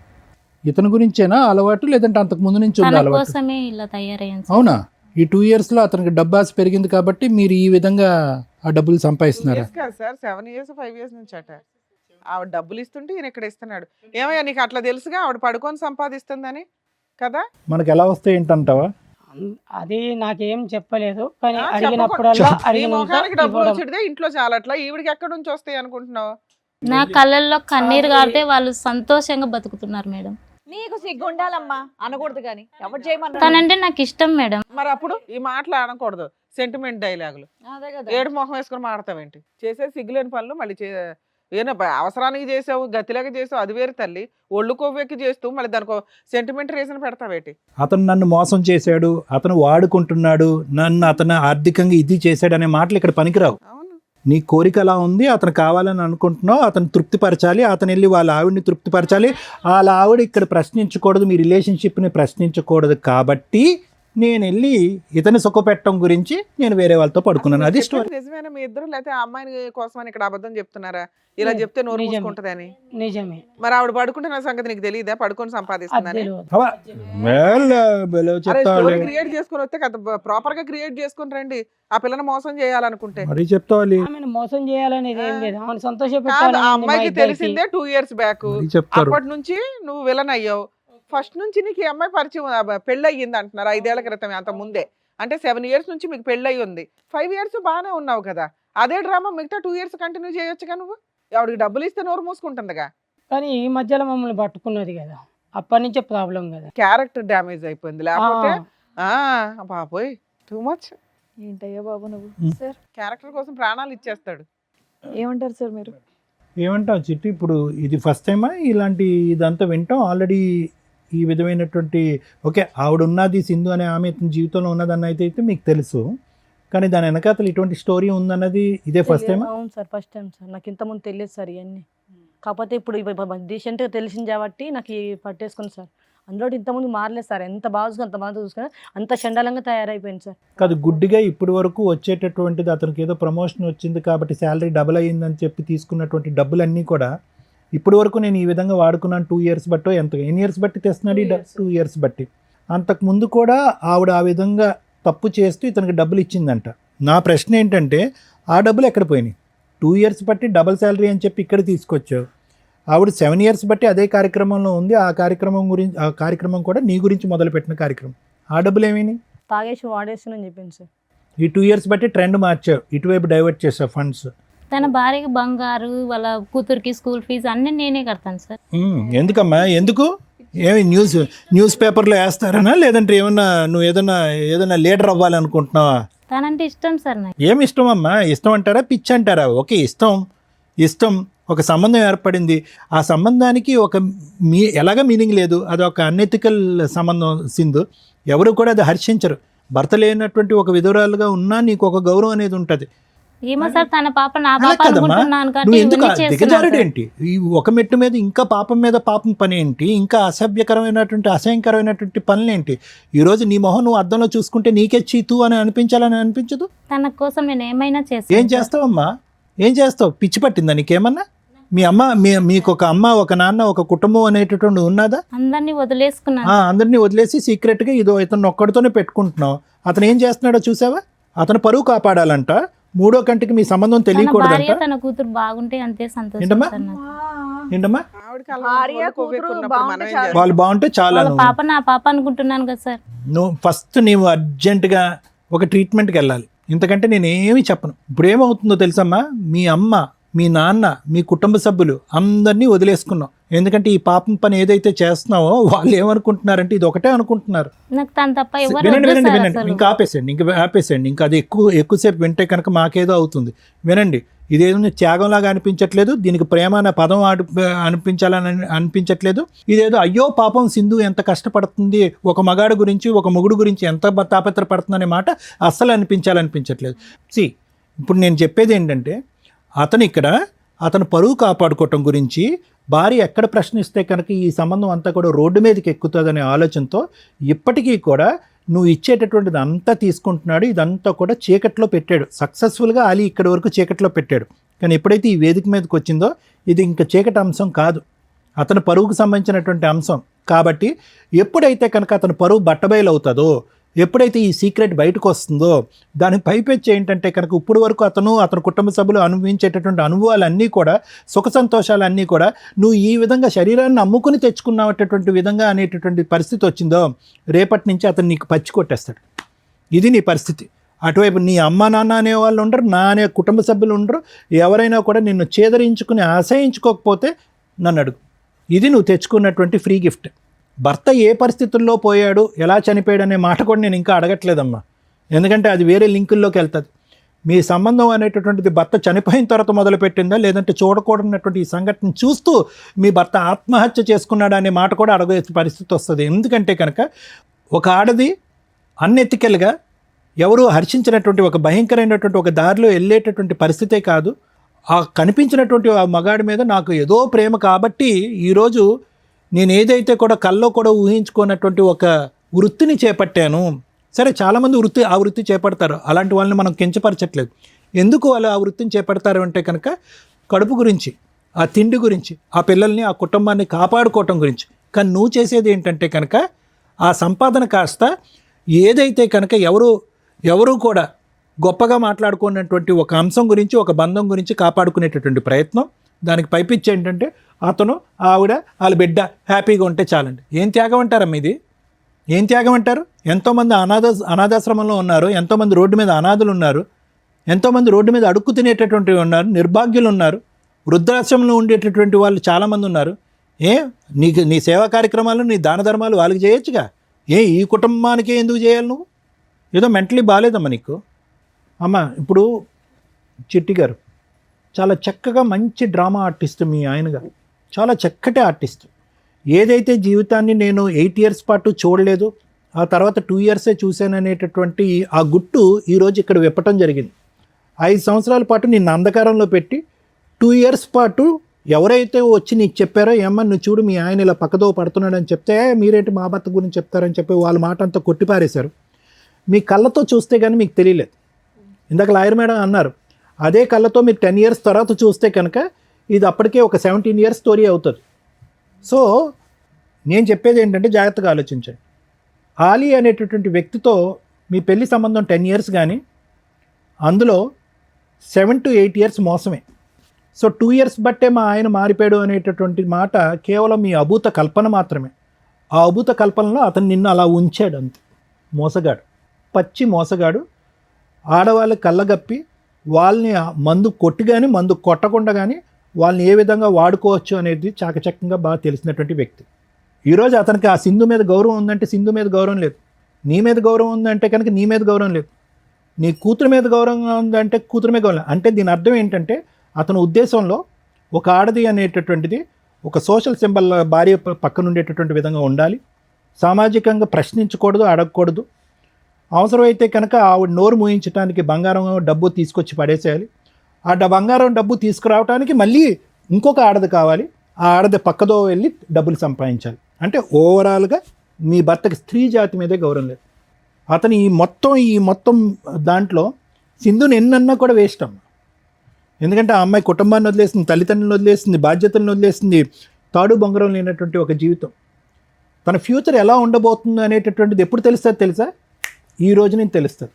ఇతని గురించేనా అలవాటు, లేదంటే అంతకు ముందు నుంచి ఉంది తన అలవాటు? కోసమే ఇలా తయారయ్యాను సార్. అవునా? ఈ 2 yearsలో అతనికి డబ్బు ఆశ పెరిగింది కాబట్టి మీరు ఈ విధంగా ఆ డబ్బులు సంపాదిస్తున్నారా? కాదు సార్, 7 years 5 years నుంచి అట. ఆవిడ డబ్బులు ఇస్తుంటే ఈయన ఇక్కడ ఇస్తున్నాడు. ఏమయ్యా నీకు అట్లా తెలుసుగా ఆవిడ పడుకొని సంపాదిస్తుందని కదా? మనకు ఎలా వస్తాయి ఏంటంటావా? అది నాకేం చెప్పలేదు, కానీ ఆ, అడిగినప్పుడల్లా నీ అడిగినంత ముఖానికి డబ్బులు ఇవ్వడం. వచ్చేదే ఇంట్లో చాలట్లా, ఈవిడికి ఎక్కడి నుంచి వస్తాయి అనుకుంటున్నావు? నా కళ్ళల్లో కన్నీరు గారితే వాళ్ళు సంతోషంగా బతుకుతున్నారు మేడం. నీకు సిగ్గు ఉండాలమ్మా, అనకూడదు కానీ ఎవరు చేయమన్నా. తనంటే నాకు ఇష్టం మేడం. మరి అప్పుడు ఈ మాటలు అనకూడదు, సెంటిమెంట్ డైలాగులు. అదే కదా. ఏడు మొహం వేసుకుని మాడతావేంటి? చేసే సిగ్గులేని పనులు మళ్ళీ అవసరానికి చేసావు, గతిలాగా చేసావు, అది వేరు తల్లి. ఒళ్ళు కొవ్వెక్కి చేస్తూ మళ్ళీ దానికి సెంటిమెంట్ రీజన్ పెడతావేటి? అతను నన్ను మోసం చేశాడు, అతను వాడుకుంటున్నాడు, నన్ను అతను ఆర్థికంగా ఇది చేశాడు అనే మాటలు ఇక్కడ పనికిరావు. అవును. నీ కోరిక అలా ఉంది, అతను కావాలని అనుకుంటున్నావు, అతను తృప్తిపరచాలి, అతను వెళ్ళి వాళ్ళ ఆవిడని తృప్తిపరచాలి. వాళ్ళ ఆవిడ ఇక్కడ ప్రశ్నించకూడదు, మీ రిలేషన్షిప్ని ప్రశ్నించకూడదు. కాబట్టి నేను వెళ్ళి ఇతని సుఖపెట్టడం గురించి నేను వేరే వాళ్ళతో పడుకున్నాను. అది స్టోరీ. నిజమేనా మీ ఇద్దరు, లేకపోతే ఆ అమ్మాయిని కోసమని ఇక్కడ అబద్ధం చెప్తున్నారా? ఇలా లేదు, చెప్తే నోరు నిజమే. మూసుకుంటదని. నిజమే. మరి ఆవిడ పడుకుంటున్న సంగతి నీకు తెలియదా? పడుకొని అది సంపాదిస్తుందని. తెలియదు. స్టోరీ క్రియేట్ చేసుకుని వస్తే కదా ప్రాపర్ గా క్రియేట్ చేసుకుని రండి. ఆ పిల్లని మోసం చేయాలనుకుంటే మరీ చెప్తావాలి, ఆమెను మోసం చేయాలనేది ఏం లేదు, ఆమెను సంతోష కాదు, ఆ పెట్టాలని అమ్మాయికి తెలిసిందే 2 years బ్యాక్. మరీ చెప్తారు. అప్పటి నుంచి నువ్వు విలన్ అయ్యావు. ఫస్ట్ నుంచి నీకు ఈ అమ్మాయి పరిచయం, పెళ్ళి అయ్యింది అంటున్నారు 5 ఏళ్ల క్రితం, అంత ముందే. అంటే 7 years నుంచి మీకు పెళ్ళి అయ్యి ఉంది. 5 years బాగానే ఉన్నావు కదా. అదే డ్రామా మిగతా 2 years కంటిన్యూ చేయొచ్చుగా నువ్వు. ఆవిడకి డబ్బులు ఇస్తే నోరు మూసుకుంటుందిగా. కానీ ఈ మధ్యలో మమ్మల్ని పట్టుకున్నది కదా, అప్పటి నుంచే ప్రాబ్లం కదా. క్యారెక్టర్ డ్యామేజ్ అయిపోయింది. లేకపోతే బాబోయ్ టూ మచ్. ఏంటయ్యా బాబు నువ్వు. సార్ క్యారెక్టర్ కోసం ప్రాణాలు ఇచ్చేస్తాడు. ఏమంటారు సార్ మీరు? ఏమంటావు చిట్టి? ఇప్పుడు ఇది ఫస్ట్ టైమా ఇలాంటి ఇదంతా వింటాం? ఆల్రెడీ ఈ విధమైనటువంటి ఓకే ఆవిడ ఉన్నది, సింధు అనే ఆమె ఇతని జీవితంలో ఉన్నదన్న అయితే మీకు తెలుసు, కానీ దాని వెనకాతలు ఇటువంటి స్టోరీ ఉందన్నది ఇదే ఫస్ట్ టైమా? అవును సార్, ఫస్ట్ టైం సార్. నాకు ఇంతకుముందు తెలియదు సార్ ఇవన్నీ. కాకపోతే ఇప్పుడు రీసెంట్గా తెలిసింది కాబట్టి నాకు పట్టేసుకుని సార్. అందులో ఇంతకుముందు మారలేదు సార్. ఎంత బాగా అంత బాగా చూసుకుని అంత చండాలంగా తయారైపోయింది సార్. కాదు, గుడ్డిగా ఇప్పటి వరకు వచ్చేటటువంటిది అతనికి ఏదో ప్రమోషన్ వచ్చింది కాబట్టి శాలరీ డబుల్ అయ్యిందని చెప్పి తీసుకున్నటువంటి డబ్బులన్నీ కూడా ఇప్పటి వరకు నేను ఈ విధంగా వాడుకున్నాను 2 years బట్టో ఎన్ని ఇయర్స్ బట్టి తెస్తున్నాడు? 2 years బట్టి. అంతకుముందు కూడా ఆవిడ ఆ విధంగా తప్పు చేస్తూ ఇతనికి డబ్బులు ఇచ్చిందంట. నా ప్రశ్న ఏంటంటే ఆ డబ్బులు ఎక్కడ పోయినాయి? 2 years బట్టి డబుల్ శాలరీ అని చెప్పి ఇక్కడ తీసుకొచ్చావు. ఆవిడ 7 years బట్టి అదే కార్యక్రమంలో ఉంది. ఆ కార్యక్రమం కూడా నీ గురించి మొదలుపెట్టిన కార్యక్రమం. ఆ డబ్బులు ఏమైనాయి? తాగేసి వాడేస్తానని చెప్పింది సార్. ఈ 2 years బట్టి ట్రెండ్ మార్చావు, ఇటువైపు డైవర్ట్ చేసావు ఫండ్స్. తన భార్యకి బంగారు, వాళ్ళ కూతురికి స్కూల్ ఫీజు అన్నీ నేనే కడతాను సార్. ఎందుకమ్మా? ఎందుకు? ఏమి న్యూస్ పేపర్లో వేస్తారనా, లేదంటే నువ్వు ఏదైనా లీడర్ అవ్వాలనుకుంటున్నావా? తనంటే ఇష్టం సార్ నాకు. ఏమి ఇష్టం అమ్మా? ఇష్టం అంటారా, పిచ్చి అంటారా? ఓకే, ఇష్టం ఒక సంబంధం ఏర్పడింది. ఆ సంబంధానికి ఎలాగ మీనింగ్ లేదు, అది ఒక అన్ఎథికల్ సంబంధం. సింధు ఎవరు కూడా అది హర్షించరు. భర్త లేనటువంటి ఒక విధురాలుగా ఉన్నా నీకు ఒక గౌరవం అనేది ఉంటుంది. ఏమో సార్, తన పాప నా అలా పాప కదమ్మా, అనుకుంటున్నాను కాబట్టి నువ్వు ఎందుకు ఇవన్నీ చేస్తున్నాను దిగజారుడు సార్. ఏంటి? ఈ ఒక మెట్టు మీద ఇంకా పాపం మీద పాపం పని ఏంటి? ఇంకా అసహ్యకరమైనటువంటి పనులేంటి? ఈరోజు నీ మొహం నువ్వు అద్దంలో చూసుకుంటే నీకే చీతు అని అనిపించాలని అనిపించదు? తన కోసం నేను ఏమైనా ఏం చేస్తాను. చేస్తావమ్మా? ఏం చేస్తావు? పిచ్చి పట్టిందా నీకేమన్నా? మీకు ఒక అమ్మ, ఒక నాన్న, ఒక కుటుంబం అనేటటువంటి ఉన్నదా? అందరినీ వదిలేసుకున్నాను. అందరినీ వదిలేసి సీక్రెట్గా ఇతను ఒక్కడితోనే పెట్టుకుంటున్నావు. అతను ఏం చేస్తున్నాడో చూసావా? అతను పరువు కాపాడాలంట, 3వ కంటికి మీ సంబంధం తన తెలియకూడదంట. భార్య తన కూతురు బాగుంటే అంతే సంతోషం ఏంటమ్మా? సార్ నాకు. ఏంటమ్మా? ఆవిడకి భార్య, అలా కొవ్వెక్కి కూతురు ఉన్నప్పుడు బాగుంటే మనం ఏం చాలు. చేస్తాం? వాళ్ళు బాగుంటే చాలా. వాళ్ళ పాప నా పాప అనుకుంటున్నాను కదా సార్. నువ్వు అర్జెంటుగా ఒక ట్రీట్మెంట్కి వెళ్ళాలి. ఇంతకంటే నేనేమి చెప్పను. ఇప్పుడు ఏమవుతుందో తెలుసమ్మా, మీ అమ్మ, మీ నాన్న, మీ కుటుంబ సభ్యులు అందరినీ వదిలేసుకున్నావు. ఎందుకంటే ఈ పాపం పని ఏదైతే చేస్తున్నావో వాళ్ళు ఏమనుకుంటున్నారంటే ఇది ఒకటే అనుకుంటున్నారు. నాకు తను తప్ప ఎవరు వినండి వద్దు సార్ అసలు. ఇంకా ఆపేసేయండి. ఇంకా అది ఎక్కువసేపు వింటే కనుక మాకేదో అవుతుంది. వినండి, ఇదేదో త్యాగంలాగా అనిపించట్లేదు, దీనికి ప్రేమ అనే పదం అనిపించాలని అనిపించట్లేదు. ఇదేదో అయ్యో పాపం సింధు ఎంత కష్టపడుతుంది, ఒక మగాడు గురించి, ఒక మొగుడు గురించి ఎంత తాపత్రపడుతుందనే మాట అస్సలు అనిపించట్లేదు. ఇప్పుడు నేను చెప్పేది ఏంటంటే, అతను పరువు కాపాడుకోవటం గురించి భార్య ఎక్కడ ప్రశ్నిస్తే కనుక ఈ సంబంధం అంతా కూడా రోడ్డు మీదకి ఎక్కుతుందనే ఆలోచనతో ఇప్పటికీ కూడా నువ్వు ఇచ్చేటటువంటిది అంతా తీసుకుంటున్నాడు. ఇదంతా కూడా చీకట్లో పెట్టాడు. సక్సెస్ఫుల్గా అలీ ఇక్కడి వరకు చీకట్లో పెట్టాడు. కానీ ఎప్పుడైతే ఈ వేదిక మీదకి వచ్చిందో ఇది ఇంకా చీకటి అంశం కాదు, అతని పరువుకు సంబంధించినటువంటి అంశం. కాబట్టి ఎప్పుడైతే కనుక అతను పరువు బట్టబయలు అవుతుందో, ఎప్పుడైతే ఈ సీక్రెట్ బయటకు వస్తుందో దానికి పైపెచ్చి ఏంటంటే కనుక ఇప్పుడు వరకు అతని కుటుంబ సభ్యులు అనుభవించేటటువంటి అనుభవాలన్నీ కూడా, సుఖ సంతోషాలన్నీ కూడా నువ్వు ఈ విధంగా శరీరాన్ని అమ్ముకుని తెచ్చుకున్నటువంటి విధంగా అనేటటువంటి పరిస్థితి వచ్చిందో, రేపటి నుంచి అతను నీకు పచ్చి కొట్టేస్తాడు. ఇది నీ పరిస్థితి. అటువైపు నీ అమ్మ నాన్న అనే వాళ్ళు ఉండరు, నా అనే కుటుంబ సభ్యులు ఉండరు. ఎవరైనా కూడా నిన్ను చేదరించుకుని అసహించుకోకపోతే నన్ను అడుగు. ఇది నువ్వు తెచ్చుకున్నటువంటి ఫ్రీ గిఫ్ట్. భర్త ఏ పరిస్థితుల్లో పోయాడు, ఎలా చనిపోయాడు అనే మాట కూడా నేను ఇంకా అడగట్లేదమ్మా. ఎందుకంటే అది వేరే లింకుల్లోకి వెళ్తుంది. మీ సంబంధం అనేటటువంటిది భర్త చనిపోయిన తర్వాత మొదలుపెట్టిందా, లేదంటే చూడకూడనటువంటి ఈ సంఘటన చూస్తూ మీ భర్త ఆత్మహత్య చేసుకున్నాడా అనే మాట కూడా అడగే పరిస్థితి వస్తుంది. ఎందుకంటే కనుక ఒక ఆడది అన్ఎథికల్గా ఎవరు హర్షించినటువంటి ఒక భయంకరమైనటువంటి ఒక దారిలో వెళ్ళేటటువంటి పరిస్థితే కాదు. ఆ కనిపించినటువంటి ఆ మగాడి మీద నాకు ఏదో ప్రేమ కాబట్టి ఈరోజు నేను ఏదైతే కూడా కల్లో కూడా ఊహించుకున్నటువంటి ఒక వృత్తిని చేపట్టాను. సరే, చాలామంది ఆ వృత్తి చేపడతారు. అలాంటి వాళ్ళని మనం కించపరచట్లేదు. ఎందుకు వాళ్ళు ఆ వృత్తిని చేపడతారు అంటే కనుక కడుపు గురించి, ఆ తిండి గురించి, ఆ పిల్లల్ని, ఆ కుటుంబాన్ని కాపాడుకోవటం గురించి. కానీ నువ్వు చేసేది ఏంటంటే కనుక ఆ సంపాదన కాస్త ఏదైతే కనుక ఎవరు కూడా గొప్పగా మాట్లాడుకున్నటువంటి ఒక అంశం గురించి, ఒక బంధం గురించి కాపాడుకునేటటువంటి ప్రయత్నం. దానికి పైపిచ్చి ఏంటంటే అతను, ఆవిడ, వాళ్ళ బిడ్డ హ్యాపీగా ఉంటే చాలండి. ఏం త్యాగం అంటారమ్మ ఇది? ఏం త్యాగం అంటారు? ఎంతోమంది అనాథాశ్రమంలో ఉన్నారు, ఎంతోమంది రోడ్డు మీద అనాథులు ఉన్నారు, ఎంతోమంది రోడ్డు మీద అడుక్కు తినేటటువంటి ఉన్నారు, నిర్భాగ్యులు ఉన్నారు, వృద్ధాశ్రమంలో ఉండేటటువంటి వాళ్ళు చాలామంది ఉన్నారు. నీ సేవా కార్యక్రమాలు, నీ దాన ధర్మాలు వాళ్ళకి చేయొచ్చుగా. ఈ కుటుంబానికే ఎందుకు చేయాలి నువ్వు? ఏదో మెంటలీ బాగాలేదమ్మా నీకు. అమ్మ, ఇప్పుడు చిట్టి గారు చాలా చక్కగా మంచి డ్రామా ఆర్టిస్ట్ మీ ఆయన గారు, చాలా చక్కటి ఆర్టిస్ట్. ఏదైతే జీవితాన్ని నేను 8 years పాటు చూడలేదు, ఆ తర్వాత 2 years చూశాను అనేటటువంటి ఆ గుట్టు ఈరోజు ఇక్కడ విప్పటం జరిగింది. 5 సంవత్సరాల పాటు నిన్ను అంధకారంలో పెట్టి 2 years పాటు ఎవరైతే వచ్చి నీకు చెప్పారో, ఏమన్నా నువ్వు చూడు మీ ఆయన ఇలా పక్కదో పడుతున్నాడని చెప్తే, మీరేంటి మా భర్త గురించి చెప్తారని చెప్పి వాళ్ళ మాట అంతా కొట్టిపారేశారు. మీ కళ్ళతో చూస్తే కానీ మీకు తెలియలేదు. ఇందాక లాయర్ మేడం అన్నారు, అదే కళ్ళతో మీరు 10 years తర్వాత చూస్తే కనుక ఇది అప్పటికే ఒక 17 years స్టోరీ అవుతుంది. సో నేను చెప్పేది ఏంటంటే జాగ్రత్తగా ఆలోచించండి. ఆలీ అనేటటువంటి వ్యక్తితో మీ పెళ్లి సంబంధం 10 years కానీ అందులో 7 to 8 years మోసమే. సో 2 years బట్టే మా ఆయన మారిపోయాడు అనేటటువంటి మాట కేవలం మీ అభూత కల్పన మాత్రమే. ఆ అభూత కల్పనలో అతను నిన్ను అలా ఉంచాడు అంతే. మోసగాడు, పచ్చి మోసగాడు. ఆడవాళ్ళకి కళ్ళగప్పి వాళ్ళని మందు కొట్టి కానీ మందు కొట్టకుండా కానీ వాళ్ళని ఏ విధంగా వాడుకోవచ్చు అనేది చాకచక్యంగా బాగా తెలిసినటువంటి వ్యక్తి. ఈరోజు అతనికి ఆ సింధు మీద గౌరవం ఉందంటే సింధు మీద గౌరవం లేదు, నీ మీద గౌరవం ఉందంటే కనుక నీ మీద గౌరవం లేదు, నీ కూతురు మీద గౌరవం ఉందంటే కూతురు మీద గౌరవం. అంటే దీని అర్థం ఏంటంటే అతని ఉద్దేశంలో ఒక ఆడది అనేటటువంటిది ఒక సోషల్ సింబల్ భార్య పక్కన ఉండేటటువంటి విధంగా ఉండాలి. సామాజికంగా ప్రశ్నించకూడదు, అడగకూడదు. అవసరమైతే కనుక ఆవిడ నోరు మూయించడానికి బంగారం డబ్బు తీసుకొచ్చి పడేసేయాలి. ఆ బంగారం డబ్బు తీసుకురావడానికి మళ్ళీ ఇంకొక ఆడది కావాలి. ఆ ఆడది పక్కదో వెళ్ళి డబ్బులు సంపాదించాలి. అంటే ఓవరాల్గా మీ భర్తకి స్త్రీ జాతి మీదే గౌరవం లేదు. అతను ఈ మొత్తం దాంట్లో సింధుని ఎన్నన్నా కూడా వేస్ట్ అమ్మ. ఎందుకంటే ఆ అమ్మాయి కుటుంబాన్ని వదిలేసింది, తల్లిదండ్రులను వదిలేసింది, బాధ్యతలను వదిలేసింది, తాడు బొంగరం లేనటువంటి ఒక జీవితం. తన ఫ్యూచర్ ఎలా ఉండబోతుంది అనేటటువంటిది ఎప్పుడు తెలుస్తుంది తెలుసా? ఈ రోజు నేను తెలుస్తుంది.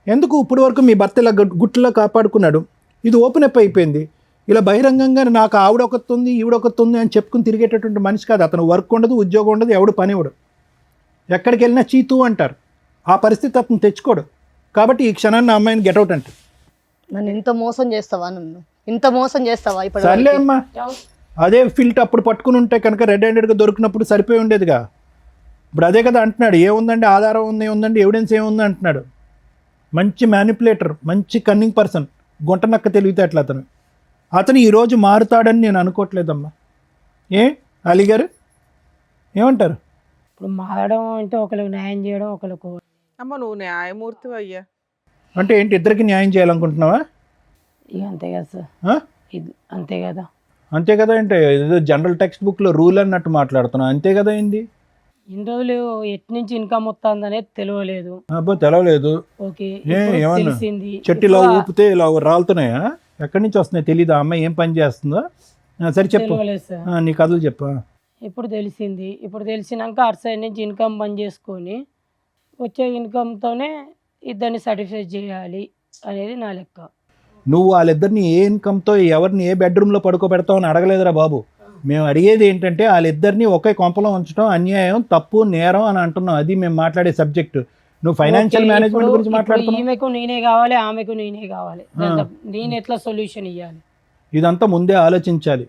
ఎందుకు ఇప్పుడు వరకు మీ భర్త ఇలా గుట్టులా కాపాడుకున్నాడు, ఇది ఓపెన్ అప్ అయిపోయింది. ఇలా బహిరంగంగా నాకు ఆవిడొకతుంది ఈవిడొకతుంది అని చెప్పుకుని తిరిగేటటువంటి మనిషి కాదు. అతను వర్క్ ఉండదు, ఉద్యోగం ఉండదు, ఎవడు పని ఇవ్వడు, ఎక్కడికి వెళ్ళినా చీతూ అంటారు. ఆ పరిస్థితి అతను తెచ్చుకోడు. కాబట్టి ఈ క్షణాన్ని ఆ అమ్మాయిని గెటౌట్ అంటే నన్ను ఇంత మోసం చేస్తావా? ఇంత మోసం చేస్తావా? ఇప్పుడు సర్లే అమ్మా, అదే ఫిల్ట్ అప్పుడు పట్టుకుని ఉంటే కనుక రెడ్ హ్యాండెడ్గా దొరికినప్పుడు సరిపోయి ఉండేదిగా. ఇప్పుడు అదే కదా అంటున్నాడు, ఏముందండి ఆధారం ఉందండి ఎవిడెన్స్ ఏముంది అంటున్నాడు. మంచి మ్యానిపులేటర్, మంచి కన్నింగ్ పర్సన్, గుంటనక్క తెలివితేటలు అతను ఈరోజు మారుతాడని నేను అనుకోవట్లేదమ్మా. అలీ గారు ఏమంటారు? ఇప్పుడు మారడం అంటే ఒకరికి న్యాయం చేయడం, ఒకరికి అమ్మ నువ్వు న్యాయమూర్తి అయ్యా. అంటే ఏంటి, ఇద్దరికి న్యాయం చేయాలనుకుంటున్నావా? ఇక అంతే కదా సార్, అంతే కదా. అంతే కదా అంటే ఏదో జనరల్ టెక్స్ట్ బుక్లో రూల్ అన్నట్టు మాట్లాడుతున్నావు. అంతే కదా అయింది. ఇన్ని రోజులు ఎటు నుంచి ఇన్కమ్ వస్తుంది అనేది తెలియలేదు. అబ్బో తెలవలేదు. ఓకే, ఏమన్నా తెలిసింది. చెట్టులో ఊపితే ఇలా రాలుతున్నాయా? ఎక్కడి నుంచి వస్తున్నాయి తెలీదు. ఆ అమ్మాయి ఏం పని చేస్తుందో? సరే చెప్పు, తెలియలేదు సార్. నీ కథలు చెప్పు. ఇప్పుడు తెలిసింది. ఇప్పుడు తెలిసినాక అటు సైడ్ నుంచి ఇన్కమ్ బంద్ చేసుకొని వచ్చే ఇన్కమ్‌తోనే ఇద్దరిని సాటిస్ఫై చేయాలి అనేది నా లెక్క. నువ్వు వాళ్ళిద్దరిని ఏ ఇన్కమ్తో ఎవరిని ఏ బెడ్రూమ్లో పడుకోబెడతావు అని అడగలేదురా బాబు. మేము అడిగేది ఏంటంటే వాళ్ళిద్దరిని ఒకే కొంపలో ఉంచడం అన్యాయం, తప్పు, నేరం అని అంటున్నాం. అది మేము మాట్లాడే సబ్జెక్టు. నువ్వు ఫైనాన్షియల్ ఓకే. మేనేజ్మెంట్ గురించి ఇప్పుడు మాట్లాడుతున్నావు. ఈమెకు నేనే కావాలి, ఆమెకు నేనే కావాలి. నేను ఎట్లా సొల్యూషన్ ఇవ్వాలి? ఇదంతా ముందే ఆలోచించాలి.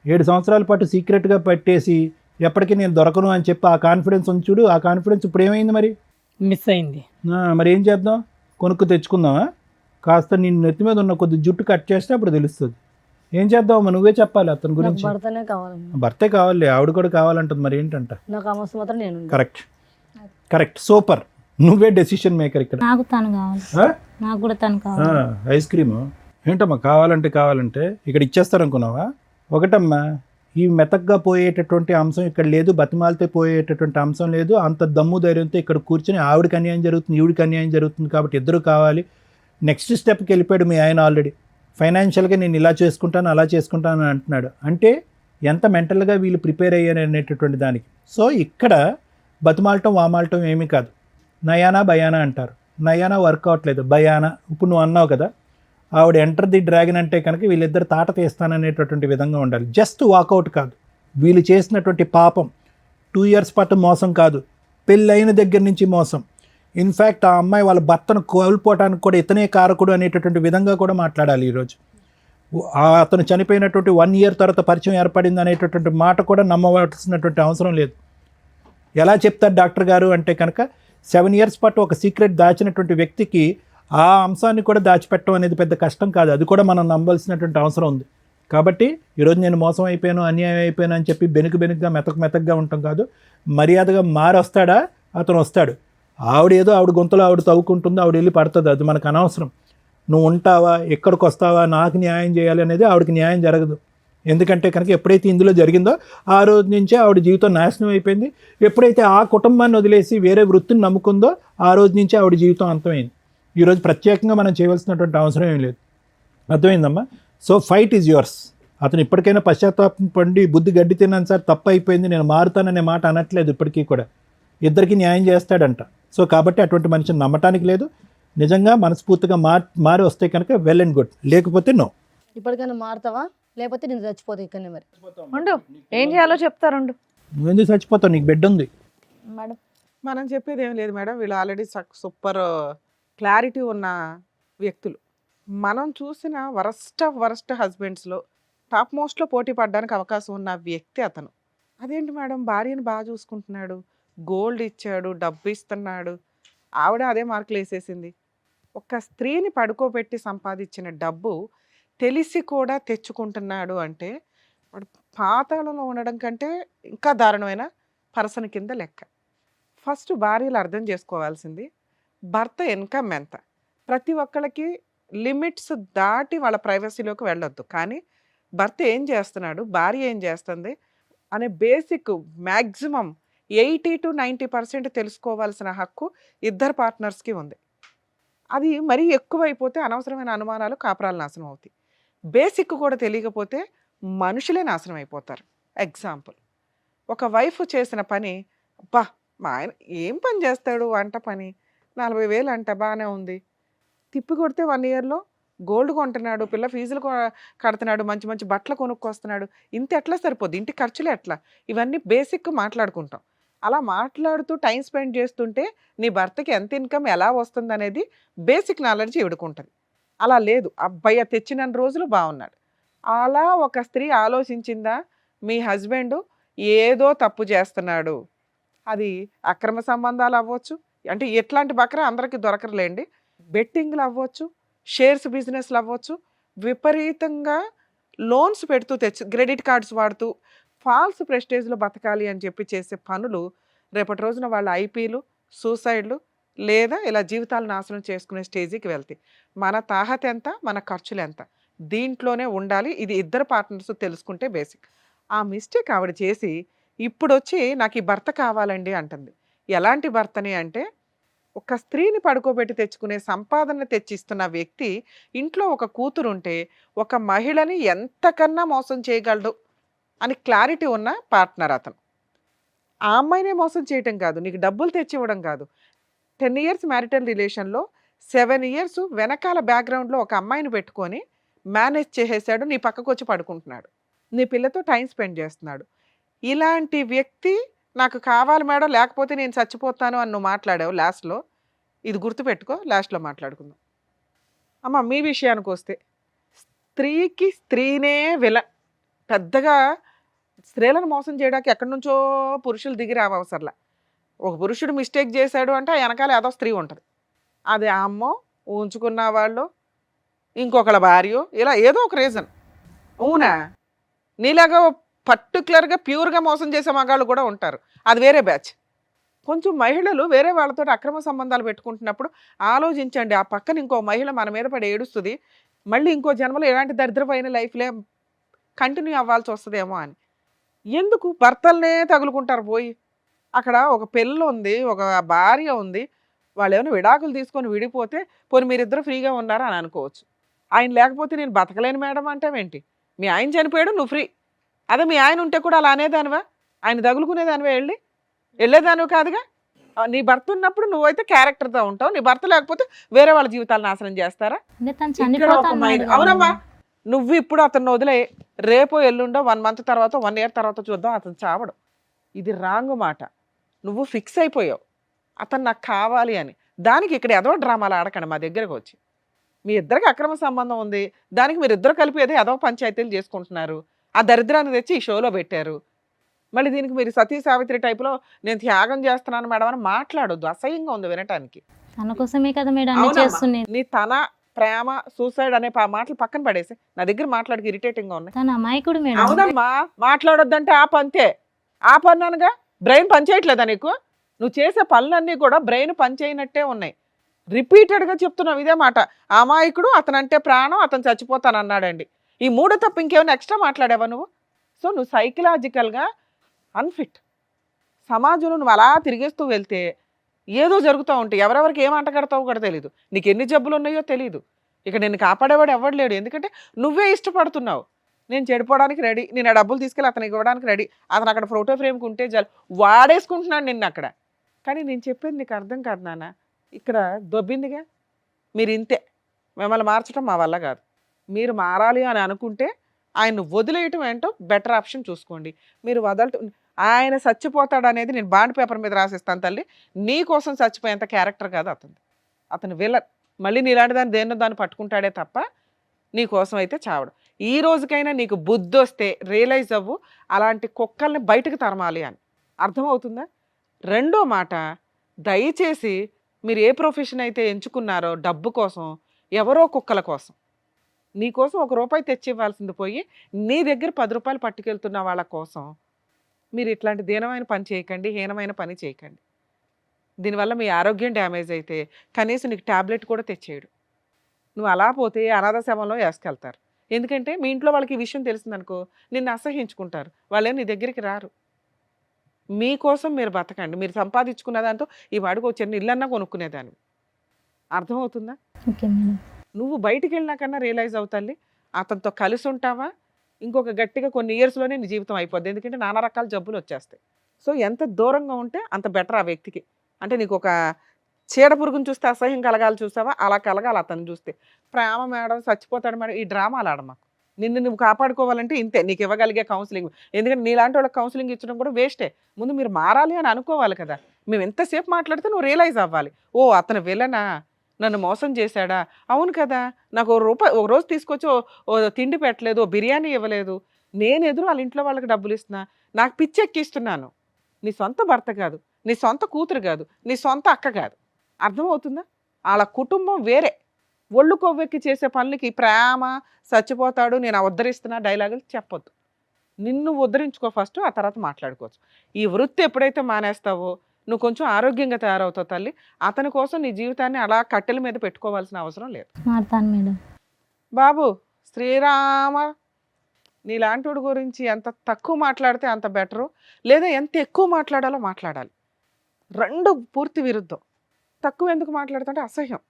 7 సంవత్సరాల పాటు సీక్రెట్గా పెట్టేసి ఎప్పటికీ నేను దొరకను అని చెప్పి ఆ కాన్ఫిడెన్స్ ఉంది చూడు. ఆ కాన్ఫిడెన్స్ ఇప్పుడు ఏమైంది మరి? మిస్ అయింది. మరి ఏం చేద్దాం? కొనుక్కు తెచ్చుకుందామా? కాస్త నీ నెత్తి మీద ఉన్న కొద్ది జుట్టు కట్ చేస్తే అప్పుడు తెలుస్తుంది. ఏం చేద్దామా? నువ్వే చెప్పాలి అతని నాకు గురించి. భర్తనే కావాలమ్మా. భర్తే కావాలి, ఆవిడ కూడా కావాలంటుంది. మరి ఏంటంట? నాకు ఆ మస్తు మాత్రం నేను కరెక్ట్ సూపర్. నువ్వే డెసిషన్ మేకర్ ఇక్కడ. నాకు తను కావాలి, ఆ? నాకు కూడా తను కావాలి. ఐస్ క్రీము ఏంటమ్మా? కావాలంటే ఇక్కడ ఇచ్చేస్తారనుకున్నావా? ఒకటమ్మా, ఈ మెతగ్గా పోయేటటువంటి అంశం ఇక్కడ లేదు, బతిమాలితే పోయేటటువంటి అంశం లేదు. అంత దమ్ము ధైర్యంతో ఇక్కడ కూర్చొని ఆవిడకి అన్యాయం జరుగుతుంది, ఈవిడికి అన్యాయం జరుగుతుంది కాబట్టి ఇద్దరు కావాలి. నెక్స్ట్ స్టెప్కి వెళ్ళిపోయాడు మీ ఆయన. ఆల్రెడీ ఫైనాన్షియల్గా నేను ఇలా చేసుకుంటాను అలా చేసుకుంటాను అని అంటున్నాడు. అంటే ఎంత మెంటల్గా వీళ్ళు ప్రిపేర్ అయ్యారు అనేటటువంటి దానికి. సో ఇక్కడ బతిమాలటం వామాలటం ఏమీ కాదు. నయానా భయానా అంటారు. నయానా వర్క్ అవట్లేదు, భయానా. ఇప్పుడు నువ్వు అన్నావు కదా, ఆవిడ ఎంటర్ ది డ్రాగన్ అంటే కనుక వీళ్ళిద్దరు తాట తీస్తాననేటటువంటి విధంగా ఉండాలి. జస్ట్ వాకౌట్ కాదు. వీళ్ళు చేసినటువంటి పాపం 2 years పాటు మోసం కాదు, పెళ్ళైన దగ్గర నుంచి మోసం. ఇన్ఫ్యాక్ట్ ఆ అమ్మాయి వాళ్ళ భర్తను కోల్పోవడానికి కూడా ఇతనే కారకుడు అనేటటువంటి విధంగా కూడా మాట్లాడాలి ఈరోజు. అతను చనిపోయినటువంటి 1 year తర్వాత పరిచయం ఏర్పడింది అనేటటువంటి మాట కూడా నమ్మవలసినటువంటి అవసరం లేదు. ఎలా చెప్తారు డాక్టర్ గారు అంటే కనుక 7 years పాటు ఒక సీక్రెట్ దాచినటువంటి వ్యక్తికి ఆ అంశాన్ని కూడా దాచిపెట్టడం అనేది పెద్ద కష్టం కాదు. అది కూడా మనం నమ్మాల్సినటువంటి అవసరం ఉంది. కాబట్టి ఈరోజు నేను మోసం అయిపోయాను, అన్యాయం అయిపోయాను అని చెప్పి బెనుకుగా మెత్తగా ఉండటం కాదు. మర్యాదగా వస్తాడా? అతను వస్తాడు. ఆవిడ గొంతులో ఆవిడ తవ్వుకుంటుందో, ఆవిడ వెళ్ళి పడుతుంది. అది మనకు అనవసరం. నువ్వు ఉంటావా, ఎక్కడికి వస్తావా, నాకు న్యాయం చేయాలి అనేది ఆవిడకి న్యాయం జరగదు. ఎందుకంటే కనుక ఎప్పుడైతే ఇందులో జరిగిందో ఆ రోజు నుంచే ఆవిడ జీవితం నాశనం అయిపోయింది. ఎప్పుడైతే ఆ కుటుంబాన్ని వదిలేసి వేరే వృత్తిని నమ్ముకుందో ఆ రోజు నుంచే ఆవిడ జీవితం అంతమైంది. ఈరోజు ప్రత్యేకంగా మనం చేయవలసినటువంటి అవసరం ఏం లేదు. అర్థమైందమ్మా? So fight is yours. అతను ఇప్పటికైనా పశ్చాత్తాపం పండి బుద్ధి గడ్డి తిన్నాను సార్, తప్పు అయిపోయింది, నేను మారుతాననే మాట అనట్లేదు ఇప్పటికీ కూడా. ఇద్దరికి న్యాయం చేస్తాడంట. సో కాబట్టి అటువంటి మనిషిని నమ్మటానికి లేదు. నిజంగా మనస్ఫూర్తిగా మారి వస్తే కనుక వెల్ అండ్ గుడ్, లేకపోతే నో. ఇప్పటికైనా మారుతావా? లేకపోతే నేను చచ్చిపోతా ఇక్కడనే. మరి ఉండు, ఏం చేయాలో చెప్తారుండు. నువ్వెందుకు చచ్చిపోతావు? నీకు బెడ్ ఉంది. మేడం మనం చెప్పేది ఏం లేదు మేడం. వీళ్ళు ఆల్రెడీ సూపర్ క్లారిటీ ఉన్న వ్యక్తులు. మనం చూసిన వరస్ట్ హస్బెండ్స్లో టాప్ మోస్ట్లో పోటీ పడడానికి అవకాశం ఉన్న వ్యక్తి అతను. అదేంటి మేడం, భార్యను బాగా చూసుకుంటున్నాడు, గోల్డ్ ఇచ్చాడు, డబ్బు ఇస్తున్నాడు, ఆవిడ అదే మార్కులు వేసేసింది. ఒక స్త్రీని పడుకోబెట్టి సంపాదించిన డబ్బు తెలిసి కూడా తెచ్చుకుంటున్నాడు అంటే వాడు పాతాళంలో ఉండడం కంటే ఇంకా దారుణమైన పర్సన్ కింద లెక్క. ఫస్ట్ భార్యలు అర్థం చేసుకోవాల్సింది భర్త ఇన్కమ్ ఎంత. ప్రతి ఒక్కళ్ళకి లిమిట్స్ దాటి వాళ్ళ ప్రైవసీలోకి వెళ్ళొద్దు. కానీ భర్త ఏం చేస్తున్నాడు, భార్య ఏం చేస్తుంది అనే బేసిక్ మ్యాక్సిమం 80 to 90% తెలుసుకోవాల్సిన హక్కు ఇద్దరు పార్ట్నర్స్కి ఉంది. అది మరీ ఎక్కువైపోతే అనవసరమైన అనుమానాలు, కాపురాలు నాశనం అవుతాయి. బేసిక్ కూడా తెలియకపోతే మనుషులే నాశనం అయిపోతారు. ఎగ్జాంపుల్, ఒక వైఫ్ చేసిన పని, అబ్బా మా ఆయన ఏం పని చేస్తాడు, వంట పని, 40,000 అంట, బాగానే ఉంది. తిప్పి కొడితే 1 yearలో గోల్డ్ కొంటున్నాడు, పిల్ల ఫీజులు కడుతున్నాడు, మంచి మంచి బట్టలు కొనుక్కొస్తున్నాడు. ఇంత ఎట్లా సరిపోద్ది, ఇంటి ఖర్చులు ఎట్లా, ఇవన్నీ బేసిక్ మాట్లాడుకుంటాం. అలా మాట్లాడుతూ టైం స్పెండ్ చేస్తుంటే నీ భర్తకి ఎంత ఇన్కమ్ ఎలా వస్తుంది అనేది బేసిక్ నాలెడ్జ్ ఇవిడుకుంటుంది. అలా లేదు, అబ్బాయి తెచ్చిన రోజులు బాగున్నాడు. అలా ఒక స్త్రీ ఆలోచించిందా, మీ హస్బెండ్ ఏదో తప్పు చేస్తున్నాడు, అది అక్రమ సంబంధాలు అవ్వచ్చు, అంటే ఎట్లాంటి బకరా అందరికీ దొరకరులేండి, బెట్టింగ్లు అవ్వచ్చు, షేర్స్ బిజినెస్లు అవ్వచ్చు, విపరీతంగా లోన్స్ పెడుతూ క్రెడిట్ కార్డ్స్ వాడుతూ ఫాల్స్ ప్రెస్టేజ్లో బతకాలి అని చెప్పి చేసే పనులు రేపటి రోజున వాళ్ళ ఐపీలు, సూసైడ్లు లేదా ఇలా జీవితాలు నాశనం చేసుకునే స్టేజ్కి వెళ్తాయి. మన తాహత ఎంత, మన ఖర్చులు ఎంత, దీంట్లోనే ఉండాలి. ఇది ఇద్దరు పార్ట్నర్స్ తెలుసుకుంటే బేసిక్. ఆ మిస్టేక్ ఆవిడ చేసి ఇప్పుడు వచ్చి నాకు ఈ భర్త కావాలండి అంటుంది. ఎలాంటి భర్తని అంటే, ఒక స్త్రీని పడుకోబెట్టి తెచ్చుకునే సంపాదన తెచ్చిస్తున్న వ్యక్తి ఇంట్లో ఒక కూతురుంటే ఒక మహిళని ఎంతకన్నా మోసం చేయగలడు అని క్లారిటీ ఉన్న పార్ట్నర్ అతను. ఆ అమ్మాయినే మోసం చేయటం కాదు, నీకు డబ్బులు తెచ్చి ఇవ్వడం కాదు, 10 ఇయర్స్ మ్యారిటల్ రిలేషన్లో 7 ఇయర్స్ వెనకాల బ్యాక్గ్రౌండ్లో ఒక అమ్మాయిని పెట్టుకొని మేనేజ్ చేసేసాడు, నీ పక్కకు వచ్చి పడుకుంటున్నాడు, నీ పిల్లతో టైం స్పెండ్ చేస్తున్నాడు. ఇలాంటి వ్యక్తి నాకు కావాలి మేడం లేకపోతే నేను చచ్చిపోతాను అని నువ్వు మాట్లాడావు లాస్ట్లో. ఇది గుర్తుపెట్టుకో, లాస్ట్లో మాట్లాడుకుందాం. అమ్మ మీ విషయానికి వస్తే స్త్రీకి స్త్రీనే పెద్దగా స్త్రీలను మోసం చేయడానికి ఎక్కడి నుంచో పురుషులు దిగి రావసరలా. ఒక పురుషుడు మిస్టేక్ చేశాడు అంటే ఆ వెనకాల ఏదో స్త్రీ ఉంటుంది, అది ఆ అమ్మో ఉంచుకున్న వాళ్ళు ఇంకొకళ్ళ భార్యో ఇలా ఏదో ఒక రీజన్. అవునా, నీలాగా పర్టికులర్గా ప్యూర్గా మోసం చేసే మగాళ్ళు కూడా ఉంటారు, అది వేరే బ్యాచ్. కొంచెం మహిళలు వేరే వాళ్ళతో అక్రమ సంబంధాలు పెట్టుకుంటున్నప్పుడు ఆలోచించండి, ఆ పక్కన ఇంకో మహిళ మన మీద పడి ఏడుస్తుంది, మళ్ళీ ఇంకో జన్మలో ఎలాంటి దరిద్రమైన లైఫ్లే కంటిన్యూ అవ్వాల్సి వస్తుందేమో అని. ఎందుకు భర్తలనే తగులుకుంటారు పోయి? అక్కడ ఒక పిల్ల ఉంది, ఒక భార్య ఉంది, వాళ్ళు ఏమైనా విడాకులు తీసుకొని విడిపోతే పోనీ మీరిద్దరు ఫ్రీగా ఉన్నారా అని అనుకోవచ్చు. ఆయన లేకపోతే నేను బతకలేను మేడం అంటావేంటి? మీ ఆయన చనిపోయాడు, నువ్వు ఫ్రీ. అదే మీ ఆయన ఉంటే కూడా అలా అనేదానివా? ఆయన తగులుకునేదానివా? వెళ్ళేదానివి కాదుగా. నీ భర్త ఉన్నప్పుడు నువ్వైతే క్యారెక్టర్తో ఉంటావు, నీ భర్త లేకపోతే వేరే వాళ్ళ జీవితాలు నాశనం చేస్తారా? అంటే తను ఇక్కడ ఒక చనిపోతాను మైండ్. అవునమ్మా, నువ్వు ఇప్పుడు అతను వదిలే, రేపో ఎల్లుండో 1 మంత్ తర్వాత 1 ఇయర్ తర్వాత చూద్దాం, అతను చావడం. ఇది రాంగ్ మాట. నువ్వు ఫిక్స్ అయిపోయావు అతను నాకు కావాలి అని. దానికి ఇక్కడ ఏదో డ్రామాలు ఆడకండి మా దగ్గరకు వచ్చి. మీ ఇద్దరికి అక్రమ సంబంధం ఉంది, దానికి మీరు ఇద్దరు కలిపి ఏదో పంచాయతీలు చేసుకుంటున్నారు, ఆ దరిద్రాన్ని తెచ్చి ఈ షోలో పెట్టారు. మళ్ళీ దీనికి మీరు సతీ సావిత్రి టైపులో నేను త్యాగం చేస్తున్నాను మేడం అని మాట్లాడొద్దు, అసహ్యంగా ఉంది వినటానికి. తన కోసమే కదా మేడం అన్ని అవునమ్మా. చేస్తుంది. నీ తన ప్రేమ సూసైడ్ అనే మాటలు పక్కన పడేసి నా దగ్గర మాట్లాడికి ఇరిటేటింగ్ గా ఉన్నాయి. తన అమాయకుడు మేడం. అవునమ్మా, మాట్లాడొద్దంటే ఆ పంతే ఆ పన్నానుగా. బ్రెయిన్ పనిచేయట్లేదా నీకు? నువ్వు చేసే పనులన్నీ కూడా బ్రెయిన్ పనిచేయనట్టే ఉన్నాయి. రిపీటెడ్గా చెప్తున్నావు ఇదే మాట. అమాయకుడు, అతనంటే ప్రాణం, అతను చచ్చిపోతాను అన్నాడండి. ఈ 3 తప్ప ఇంకేమైనా ఎక్స్ట్రా మాట్లాడావా నువ్వు? సో నువ్వు సైకలాజికల్గా అన్ఫిట్. సమాజంలో నువ్వు అలా తిరిగేస్తూ వెళ్తే ఏదో జరుగుతూ ఉంటాయి, ఎవరెవరికి ఏం అంటగడతావో కూడా తెలియదు, నీకు ఎన్ని జబ్బులు ఉన్నాయో తెలియదు. ఇక నిన్ను కాపాడేవాడు ఎవడు లేడు, ఎందుకంటే నువ్వే ఇష్టపడుతున్నావు. నేను చెడిపోవడానికి రెడీ, నేను ఆ డబ్బులు తీసుకెళ్ళి అతనికి ఇవ్వడానికి రెడీ, అతను అక్కడ ఫోటో ఫ్రేమ్కి ఉంటే చాలు, వాడేసుకుంటున్నాడు నిన్ను అక్కడ. కానీ నేను చెప్పేది నీకు అర్థం కాదు నాన్న, ఇక్కడ దొబ్బిందిగా. మీరు ఇంతే, మిమ్మల్ని మార్చడం మా వల్ల కాదు. మీరు మారాలి అని అనుకుంటే ఆయన వదిలేయటం ఏంటో బెటర్ ఆప్షన్ చూసుకోండి. మీరు వదలటం, ఆయన చచ్చిపోతాడు అనేది నేను బాండ్ పేపర్ మీద రాసిస్తాను తల్లి, నీ కోసం చచ్చిపోయేంత క్యారెక్టర్ కాదు అతను. అతను విలన్. మళ్ళీ నీలాంటి దాన్ని దేన్నో దాన్ని పట్టుకుంటాడే తప్ప నీ కోసం అయితే చావడు. ఈ రోజుకైనా నీకు బుద్ధి వస్తే రియలైజ్ అవ్వు, అలాంటి కుక్కల్ని బయటకు తరమాలి అని. అర్థమవుతుందా? రెండో మాట, దయచేసి మీరు ఏ ప్రొఫెషన్ అయితే ఎంచుకున్నారో డబ్బు కోసం, ఎవరో కుక్కల కోసం, నీ కోసం ₹1 తెచ్చి ఇవ్వాల్సింది పోయి నీ దగ్గర ₹10 పట్టుకెళ్తున్న వాళ్ళ కోసం మీరు ఇట్లాంటి దీనమైన పని చేయకండి, హీనమైన పని చేయకండి. దీనివల్ల మీ ఆరోగ్యం డ్యామేజ్ అయితే కనీసం నీకు ట్యాబ్లెట్ కూడా తెచ్చేయడు. నువ్వు అలా పోతే అనాథ శవంలో వేసుకెళ్తారు. ఎందుకంటే మీ ఇంట్లో వాళ్ళకి ఈ విషయం తెలిసిందనుకో నిన్ను అసహించుకుంటారు, వాళ్ళేం నీ దగ్గరికి రారు. మీకోసం మీరు బతకండి. మీరు సంపాదించుకున్న దాంతో ఈ వాడికి ఒక చిన్న ఇల్లన్నా కొనుక్కునేదాన్ని. అర్థమవుతుందా? Okay madam. నువ్వు బయటికి వెళ్ళినాకన్నా రియలైజ్ అవుతాలి, అతనితో కలిసి ఉంటావా ఇంకొక గట్టిగా కొన్ని ఇయర్స్లోనే నీ జీవితం అయిపోద్ది. ఎందుకంటే నానా రకాల జబ్బులు వచ్చేస్తాయి. సో ఎంత దూరంగా ఉంటే అంత బెటర్ ఆ వ్యక్తికి. అంటే నీకు ఒక చీడ పురుగుని చూస్తే అసహ్యం కలగాలి చూసావా, అలా కలగాలి అతను చూస్తే. ప్రేమ మేడం చచ్చిపోతాడు మేడం ఈ డ్రామాలు ఆడమాకు. నిన్ను నువ్వు కాపాడుకోవాలంటే ఇంతే, నీకు ఇవ్వగలిగే కౌన్సిలింగ్. ఎందుకంటే నీలాంటి వాళ్ళకి కౌన్సిలింగ్ ఇచ్చడం కూడా వేస్టే. ముందు మీరు మారాలి అని అనుకోవాలి కదా. మేము ఎంతసేపు మాట్లాడితే నువ్వు రియలైజ్ అవ్వాలి, ఓ అతను విలనా, నన్ను మోసం చేశాడా, అవును కదా, నాకు ఒక రోజు తీసుకొచ్చి ఓ తిండి పెట్టలేదు, ఓ బిర్యానీ ఇవ్వలేదు, నేను ఎదురు వాళ్ళ ఇంట్లో వాళ్ళకి డబ్బులు ఇస్తున్నా, నాకు పిచ్చి ఎక్కిస్తున్నాను. నీ సొంత భర్త కాదు, నీ సొంత కూతురు కాదు, నీ సొంత అక్క కాదు. అర్థమవుతుందా? వాళ్ళ కుటుంబం వేరే. ఒళ్ళు కొవ్వెక్కి చేసే పనులకి ప్రేమ, చచ్చిపోతాడు, నేను ఉద్ధరిస్తున్నా డైలాగులు చెప్పొద్దు. నిన్ను ఉద్ధరించుకో ఫస్ట్, ఆ తర్వాత మాట్లాడుకోవచ్చు. ఈ వృత్తి ఎప్పుడైతే మానేస్తావో నువ్వు కొంచెం ఆరోగ్యంగా తయారవుతావు తల్లి. అతని కోసం నీ జీవితాన్ని అలా కట్టెల మీద పెట్టుకోవాల్సిన అవసరం లేదు. మారుతాను మేడం. బాబు శ్రీరామ, నీలాంటి గురించి ఎంత తక్కువ మాట్లాడితే అంత బెటరు, లేదా ఎంత ఎక్కువ మాట్లాడాలో మాట్లాడాలి. రెండు పూర్తి విరుద్ధం. తక్కువ ఎందుకు మాట్లాడుతుంటే అసహ్యం.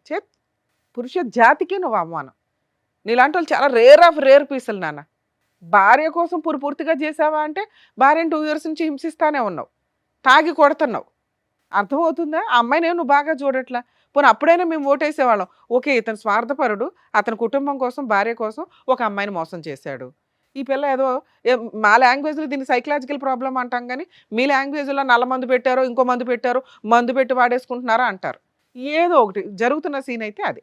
పురుష జాతికి నువ్వు అవమానం. నీలాంటి వాళ్ళు చాలా రేర్ ఆఫ్ రేర్ పీసులు నాన్న. భార్య కోసం పూర్తిగా చేసావా అంటే భార్యను 2 years నుంచి హింసిస్తానే ఉన్నావు, తాగి కొడుతున్నావు, అర్థమవుతుందా? ఆ అమ్మాయినేమో నువ్వు బాగా చూడట్లా. పోనీ అప్పుడైనా మేము ఓటేసేవాళ్ళం. ఓకే, ఇతను స్వార్థపరుడు, అతని కుటుంబం కోసం, భార్య కోసం ఒక అమ్మాయిని మోసం చేశాడు. ఈ పిల్ల ఏదో మా లాంగ్వేజ్లో దీన్ని సైకలాజికల్ ప్రాబ్లం అంటాం కానీ, మీ లాంగ్వేజ్లో నల్ల మందు పెట్టారో, ఇంకో మందు పెట్టారో, మందు పెట్టి వాడేసుకుంటున్నారా అంటారు. ఏదో ఒకటి జరుగుతున్న సీన్ అయితే అది.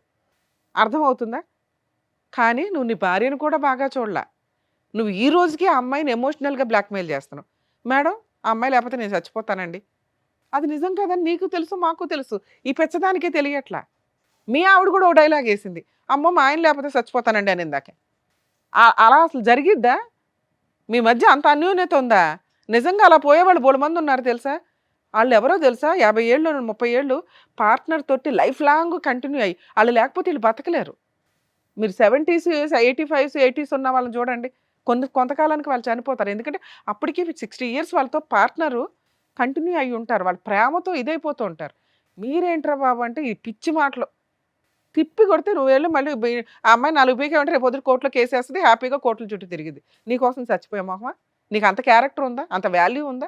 అర్థమవుతుందా? కానీ నువ్వు నీ భార్యను కూడా బాగా చూడలా. నువ్వు ఈ రోజుకి ఆ అమ్మాయిని ఎమోషనల్గా బ్లాక్మెయిల్ చేస్తున్నావు. మేడం, ఆ అమ్మాయి లేకపోతే నేను చచ్చిపోతానండి. అది నిజం కదని నీకు తెలుసు, మాకు తెలుసు. ఈ పెచ్చదానికే తెలియట్లా. మీ ఆవిడ కూడా ఓ డైలాగ్ వేసింది, అమ్మో మా ఆయన లేకపోతే చచ్చిపోతానండి అని ఇందాకే. అలా అసలు జరిగిద్దా? మీ మధ్య అంత అన్యోన్యత ఉందా? నిజంగా అలా పోయేవాళ్ళు బోడు మంది ఉన్నారు తెలుసా. వాళ్ళు ఎవరో తెలుసా, 50 ఏళ్ళు 30 ఏళ్ళు పార్ట్నర్ తోటి లైఫ్ లాంగ్ కంటిన్యూ అయ్యి వాళ్ళు లేకపోతే వీళ్ళు బతకలేరు. మీరు 70s 85s 80s ఉన్న వాళ్ళని చూడండి, కొంతకాలానికి వాళ్ళు చనిపోతారు. ఎందుకంటే అప్పటికి 60 years వాళ్ళతో పార్ట్నరు కంటిన్యూ అయ్యి ఉంటారు. వాళ్ళ ప్రేమతో ఇదైపోతూ ఉంటారు. మీరేంట్రా బాబు అంటే ఈ పిచ్చి మాటలు తిప్పి కొడితే నువ్వు వెళ్ళి మళ్ళీ ఆ అమ్మాయి 4 పీకేమంటే రేపు పొద్దున కోర్టులో కేసేస్తుంది, హ్యాపీగా కోర్టుల చుట్టూ తిరిగింది. నీకోసం చచ్చిపోయా మొహమా? నీకు అంత క్యారెక్టర్ ఉందా, అంత వాల్యూ ఉందా?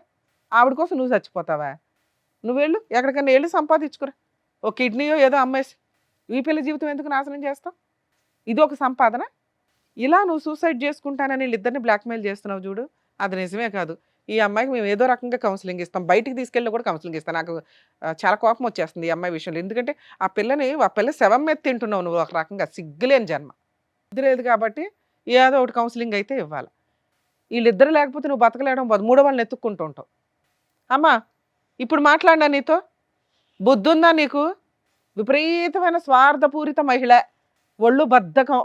ఆవిడ కోసం నువ్వు చచ్చిపోతావా? నువ్వు వెళ్ళు ఎక్కడికన్నా వెళ్ళి సంపాదించుకురా. ఓ కిడ్నీయో ఏదో అమ్మేసి ఈ పిల్ల జీవితం ఎందుకు నాశనం చేస్తావు? ఇది ఒక సంపాదన. ఇలా నువ్వు సూసైడ్ చేసుకుంటానని వీళ్ళిద్దరిని బ్లాక్మెయిల్ చేస్తున్నావు చూడు, అది నిజమే కాదు. ఈ అమ్మాయికి మేము ఏదో రకంగా కౌన్సిలింగ్ ఇస్తాం, బయటికి తీసుకెళ్ళి కూడా కౌన్సిలింగ్ ఇస్తాం. నాకు చాలా కోపం వచ్చేస్తుంది ఈ అమ్మాయి విషయంలో. ఎందుకంటే ఆ పిల్ల శవం మీద తింటున్నావు నువ్వు, ఒక రకంగా సిగ్గులేని జన్మ. లేదు కాబట్టి ఏదో ఒకటి కౌన్సిలింగ్ అయితే ఇవ్వాలి. వీళ్ళిద్దరు లేకపోతే నువ్వు బతకలేడం, మూడో వాళ్ళని ఎత్తుక్కుంటూ ఉంటావు. అమ్మా, ఇప్పుడు మాట్లాడినా నీతో బుద్ధి ఉందా నీకు? విపరీతమైన స్వార్థపూరిత మహిళ, ఒళ్ళు బద్ధకం.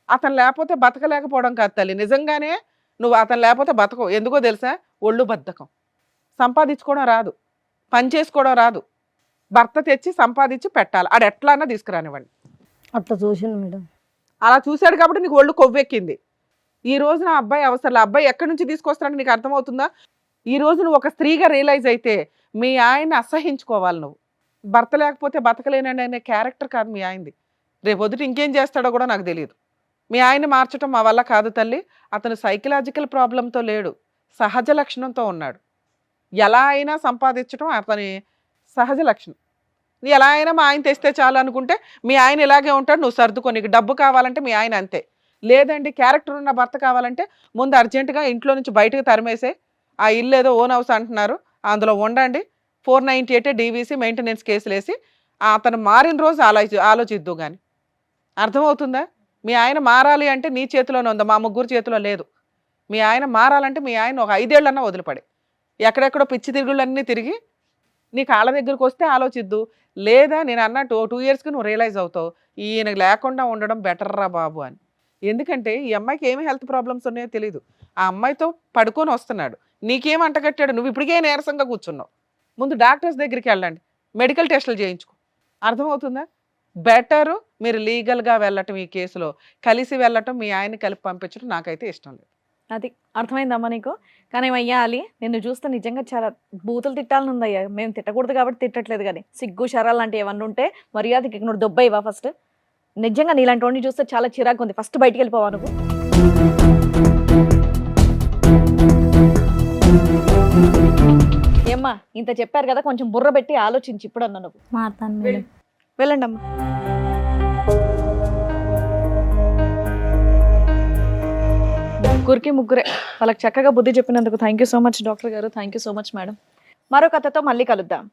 అతను లేకపోతే బతకలేకపోవడం కాదు తల్లి, నిజంగానే నువ్వు అతను లేకపోతే బతకవు. ఎందుకో తెలుసా? ఒళ్ళు బద్ధకం. సంపాదించుకోవడం రాదు, పని చేసుకోవడం రాదు. భర్త తెచ్చి సంపాదించి పెట్టాలి, ఆడు ఎట్లా అన్నా తీసుకురానివ్వండి. అట్లా చూసాను మేడం. అలా చూశాడు కాబట్టి నీకు ఒళ్ళు కొవ్వెక్కింది. ఈ రోజున ఆ అబ్బాయి అవసరం, అబ్బాయి ఎక్కడి నుంచి తీసుకొస్తాడని నీకు అర్థమవుతుందా? ఈ రోజు నువ్వు ఒక స్త్రీగా రియలైజ్ అయితే మీ ఆయన్ని అసహించుకోవాలి. నువ్వు భర్త లేకపోతే బతకలేనండి అనే క్యారెక్టర్ కాదు మీ ఆయనది. రేపు వదిలి ఇంకేం చేస్తాడో కూడా నాకు తెలియదు. మీ ఆయన్ని మార్చడం మా వల్ల కాదు తల్లి. అతను సైకలాజికల్ ప్రాబ్లంతో లేడు, సహజ లక్షణంతో ఉన్నాడు. ఎలా అయినా సంపాదించడం అతని సహజ లక్షణం. ఎలా అయినా మా ఆయన తెస్తే చాలు అనుకుంటే మీ ఆయన ఇలాగే ఉంటాడు. నువ్వు సర్దుకో, నీకు డబ్బు కావాలంటే మీ ఆయన అంతే. లేదండి క్యారెక్టర్ ఉన్న భర్త కావాలంటే ముందు అర్జెంటుగా ఇంట్లో నుంచి బయటకు తరిమేసే, ఆ ఇల్లు ఏదో ఓన్ హౌస్ అంటున్నారు అందులో ఉండండి, 498 DVC మెయింటెనెన్స్ కేసులు వేసి అతను మారిన రోజు ఆలోచిద్దు కానీ. అర్థమవుతుందా? మీ ఆయన మారాలి అంటే నీ చేతిలోనే ఉందా, మా ముగ్గురు చేతిలో లేదు. మీ ఆయన మారాలంటే మీ ఆయన ఒక 5 ఏళ్ళన్నా వదిలిపడి ఎక్కడెక్కడో పిచ్చి తిరుగుళ్ళన్నీ తిరిగి నీ కాళ్ళ దగ్గరకు వస్తే ఆలోచిద్దు. లేదా నేను అన్నట్టు 2 yearsకి నువ్వు రియలైజ్ అవుతావు, ఈయన లేకుండా ఉండడం బెటర్ రా బాబు అని. ఎందుకంటే ఈ అమ్మాయికి ఏమి హెల్త్ ప్రాబ్లమ్స్ ఉన్నాయో తెలియదు. ఆ అమ్మాయితో పడుకొని వస్తున్నాడు, నీకేం అంటగట్టాడు, నువ్వు ఇప్పటికే నీరసంగా కూర్చున్నావు. ముందు డాక్టర్స్ దగ్గరికి వెళ్ళండి, మెడికల్ టెస్టులు చేయించుకో. అర్థమవుతుందా? బెటరు మీరు లీగల్గా వెళ్ళటం, ఈ కేసులో కలిసి వెళ్ళటం, మీ ఆయన్ని కలిపి పంపించడం నాకైతే ఇష్టం లేదు. అది అర్థమైందమ్మా నీకు. కానీ అయ్యా అలి, నిన్ను చూస్తే నిజంగా చాలా బూతులు తిట్టాలని ఉందయ్యా. మేము తిట్టకూడదు కాబట్టి తిట్టట్లేదు, కానీ సిగ్గు శరాలు లాంటివి ఏమన్నా ఉంటే మర్యాదకి ఇక్కడ దొబ్బ ఇవ్వ ఫస్ట్. నిజంగా నీలాంటి వాడిని చూస్తే చాలా చిరాకు ఉంది, ఫస్ట్ బయటికి వెళ్ళిపోవా నువ్వు. ఏమ్మా ఇంత చెప్పారు కదా, కొంచెం బుర్ర పెట్టి ఆలోచించి ఇప్పుడు అన్నా నువ్వు. మారుతాను మేడం. వెళ్ళండి అమ్మా. ముగ్గురే వాళ్ళకి చక్కగా బుద్ధి చెప్పినందుకు thank you so much doctor గారు, thank you so much madam. మరో కథతో మళ్ళీ కలుద్దాం.